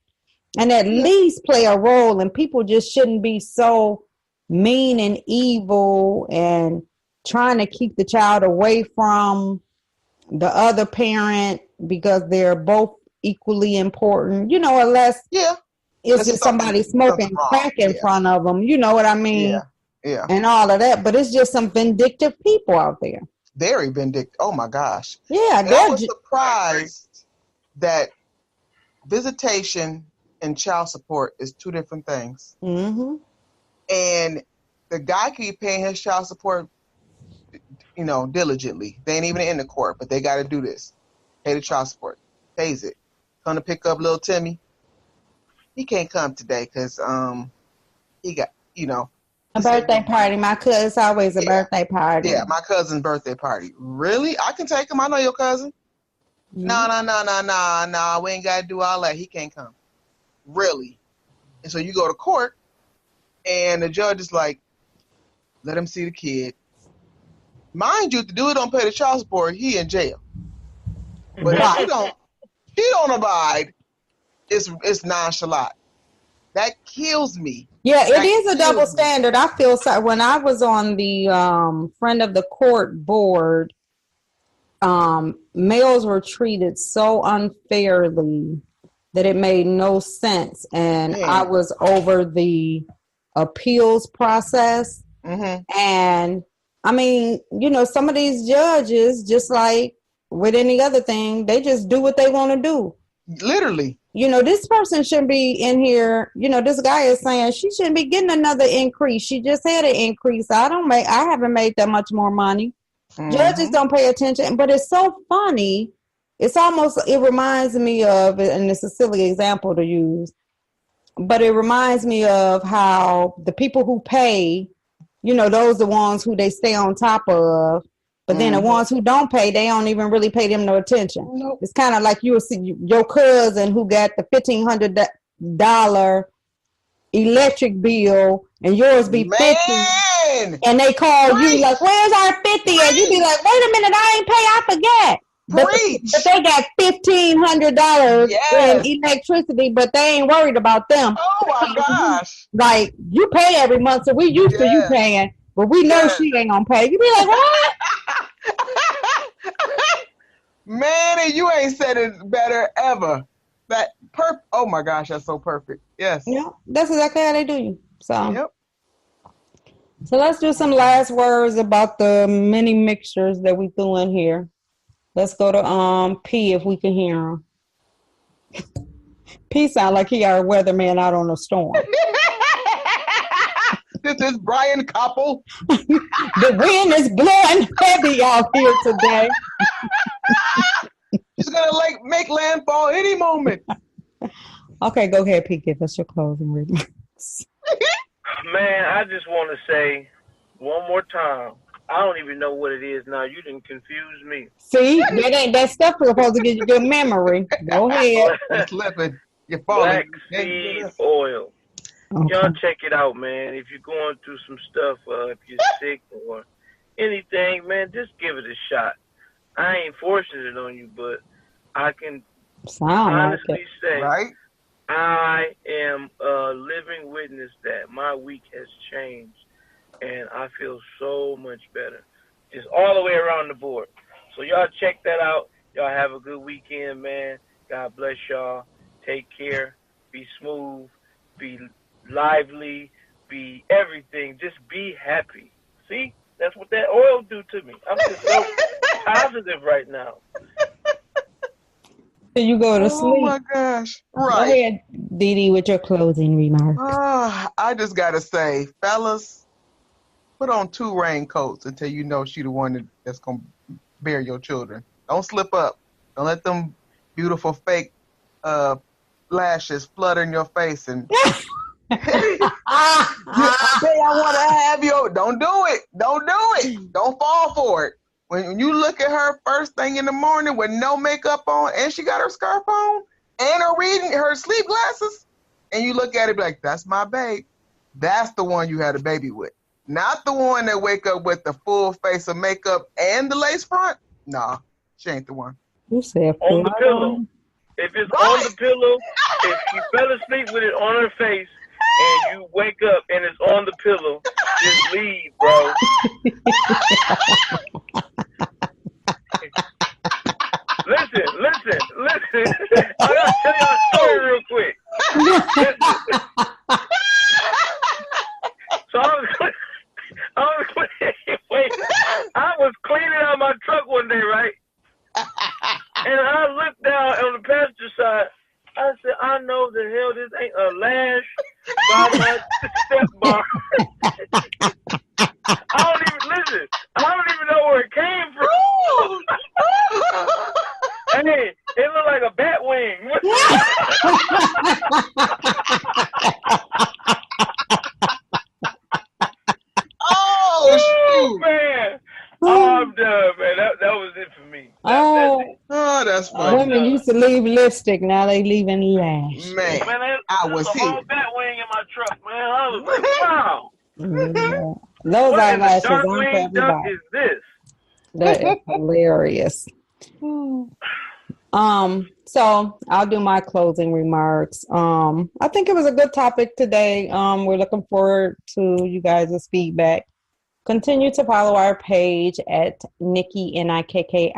And at least play a role, and people just shouldn't be so mean and evil and trying to keep the child away from the other parent because they're both equally important, you know, unless it's just somebody smoking crack in front of them, you know what I mean? Yeah. And all of that. But it's just some vindictive people out there. Very vindictive. Oh my gosh. Yeah. And I was surprised that visitation and child support is two different things. Mm-hmm. And the guy can be paying his child support, diligently. They ain't even in the court, but they got to do this. Pay the child support. Pays it. Come to pick up little Timmy. He can't come today because he got, A birthday party. My cousin, it's always a birthday party. Yeah, my cousin's birthday party. Really? I can take him. I know your cousin. No, we ain't got to do all that. He can't come. Really? And so you go to court, and the judge is like, let him see the kid. Mind you, if the dude don't pay the child support, he in jail. But if he don't abide, it's nonchalant. That kills me. Yeah, it is a double standard. I feel so. When I was on the friend of the court board, males were treated so unfairly that it made no sense. And I was over the appeals process. Mm-hmm. And I mean, some of these judges, just like with any other thing, they just do what they want to do. Literally. This person shouldn't be in here. This guy is saying she shouldn't be getting another increase. She just had an increase. I haven't made that much more money. Mm-hmm. Judges don't pay attention, but it's so funny. It reminds me of, and it's a silly example to use, but it reminds me of how the people who pay, those are the ones who they stay on top of. But then the ones who don't pay, they don't even really pay them no attention. Nope. It's kind of like you will see your cousin who got the $1,500 electric bill and yours be $50, and they call you like, "Where's our $50?" And you be like, "Wait a minute, I ain't pay. I forget." But they got $1,500 in electricity, but they ain't worried about them. Oh my gosh! Like, you pay every month, so we used to you paying. But we know she ain't gonna pay. You be like, what? Man, and you ain't said it better ever. Oh my gosh, that's so perfect. Yes. Yeah, that's exactly how they do you. So let's do some last words about the many mixtures that we threw in here. Let's go to P if we can hear him. P sound like he our weatherman out on a storm. This is Brian Koppel. The wind is blowing heavy out here today. She's gonna make landfall any moment. Okay, go ahead, Pete. Give us your closing remarks. Man, I just want to say one more time. I don't even know what it is now. You didn't confuse me. See, that stuff was supposed to give you good memory. Go ahead. You're slipping. You're falling. Black seed oil. Okay. Y'all check it out, man. If you're going through some stuff, if you're sick or anything, man, just give it a shot. I ain't forcing it on you, but I can honestly say I am a living witness that my week has changed, and I feel so much better. Just all the way around the board. So y'all check that out. Y'all have a good weekend, man. God bless y'all. Take care. Be smooth. Be lively, be everything, just be happy. See, that's what that oil do to me. I'm just so positive right now. So you go to sleep. Oh my gosh! Right. Go ahead, Dee, with your closing remarks. I just gotta say, fellas, put on 2 raincoats until you know she the one that's gonna bear your children. Don't slip up. Don't let them beautiful fake lashes flutter in your face and. I want to have you. Don't do it. Don't fall for it. When you look at her first thing in the morning with no makeup on and she got her scarf on and her sleep glasses, and you look at it like, that's my babe. That's the one you had a baby with. Not the one that wake up with the full face of makeup and the lace front. Nah, she ain't the one. You said on the pillow. If it's on the pillow, if she fell asleep with it on her face, and you wake up and it's on the pillow, just leave, bro. Listen. I gotta tell y'all a story real quick. So I was cleaning out my truck one day, right? And I looked down on the passenger side. I said, I know the hell this ain't a lash by my step bar. I don't even know where it came from. Hey, it looked like a bat wing. Oh, shoot. Man. Oh, I'm done, man. That was it for me. That's funny. Women used to leave lipstick. Now they leaving lash. Man, I was here. A whole bat wing in my truck, man. I was like, wow. Yeah. Those eyelashes aren't for everybody. Is this? That is hilarious. So I'll do my closing remarks. I think it was a good topic today. We're looking forward to you guys' feedback. Continue to follow our page at Nikki Nikki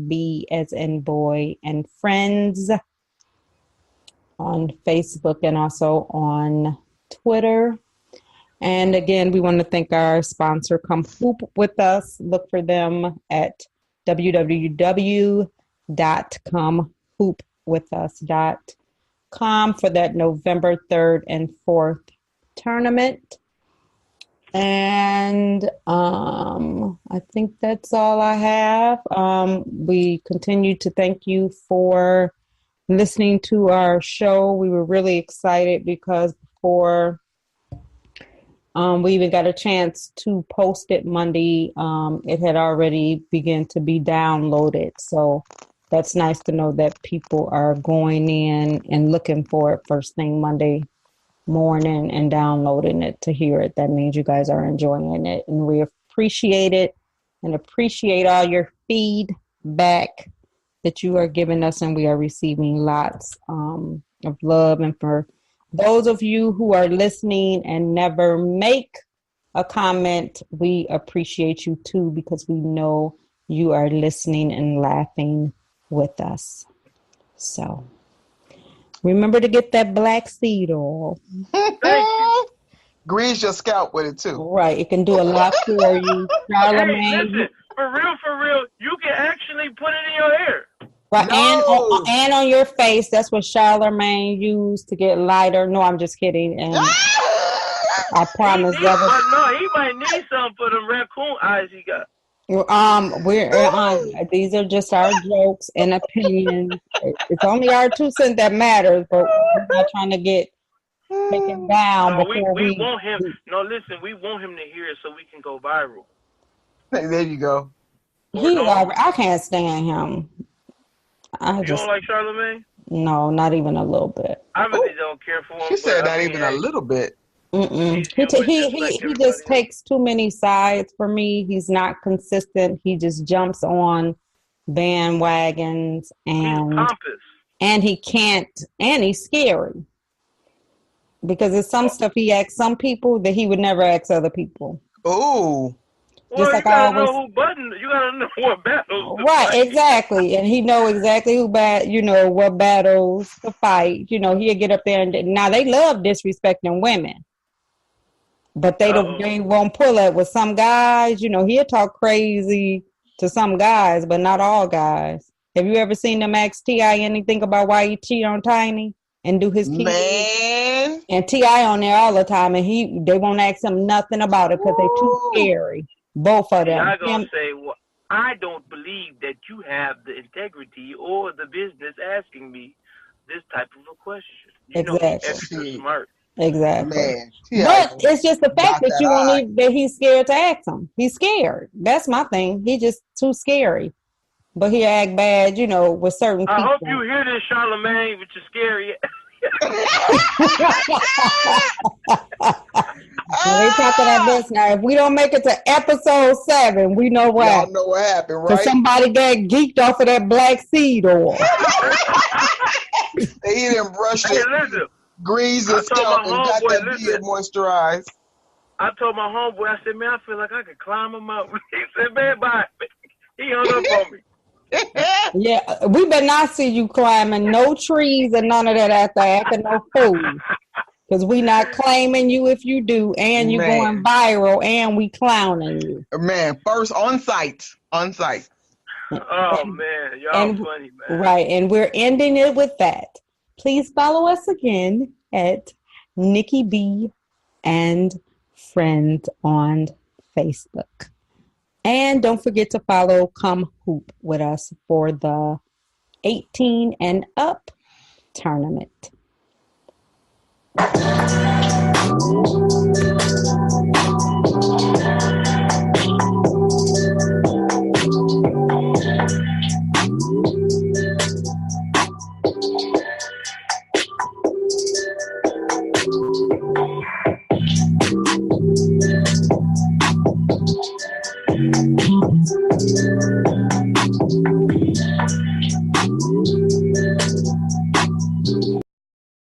B as in boy and friends on Facebook and also on Twitter. And again, we want to thank our sponsor, Come Hoop With Us. Look for them at www.comehoopwithus.com for that November 3rd and 4th tournament. And I think that's all I have. We continue to thank you for listening to our show. We were really excited because before we even got a chance to post it Monday, it had already begun to be downloaded. So that's nice to know that people are going in and looking for it first thing Monday morning and downloading it to hear it. That means you guys are enjoying it, and we appreciate it and appreciate all your feedback that you are giving us, and we are receiving lots of love. And for those of you who are listening and never make a comment, we appreciate you too, because we know you are listening and laughing with us. So remember to get that black seed oil. Thank you. Grease your scalp with it too. Right. It can do a lot for you. Charlamagne. Hey, listen, for real, you can actually put it in your hair. Right. No. And on your face. That's what Charlamagne used to get lighter. No, I'm just kidding. And I promise He might need some for the raccoon eyes he got. These are just our jokes and opinions. It's only our 2 cents that matters, but we're not trying to get taken down before we want him. No, listen, we want him to hear it so we can go viral. There you go. I can't stand him. You don't like Charlamagne? No, not even a little bit. I really don't care for him. She said not even a little bit. He just takes too many sides for me. He's not consistent. He just jumps on bandwagons and he can't, and he's scary because there's some stuff he asks some people that he would never ask other people. Oh. Well, you gotta know what battles. Right, exactly, and he know exactly what battles to fight. He'll get up there and now they love disrespecting women. But they won't pull it with some guys. He'll talk crazy to some guys, but not all guys. Have you ever seen them ask T.I. anything about why he cheat on Tiny and do his kids? Man. And T.I. on there all the time, and they won't ask him nothing about it because they're too scary. Both of them. I'm going to say, well, I don't believe that you have the integrity or the business asking me this type of a question. Exactly. Extra smart. Exactly. Man, but it's just the fact that he's scared to ask him. He's scared. That's my thing. He's just too scary. But he act bad, with certain people. I hope you hear this, Charlamagne, but you're scary. We're talking about this now. If we don't make it to episode 7, we know what happened. Y'all know what happened, right? Because somebody got geeked off of that black seed oil. They didn't brush it. Listen. Grease and scalp and got that beard moisturized. I told my homeboy, I said, man, I feel like I could climb him up. He said, man, bye. He hung up on me. Yeah, we better not see you climbing no trees and none of that after acting no fool. Because we not claiming you if you do, and you going viral, and we clowning you. Man, first on site. Oh man, y'all And funny, man. right, and we're ending it with that. Please follow us again at Nikki B and Friends on Facebook. And don't forget to follow Come Hoop with us for the 18 and up tournament.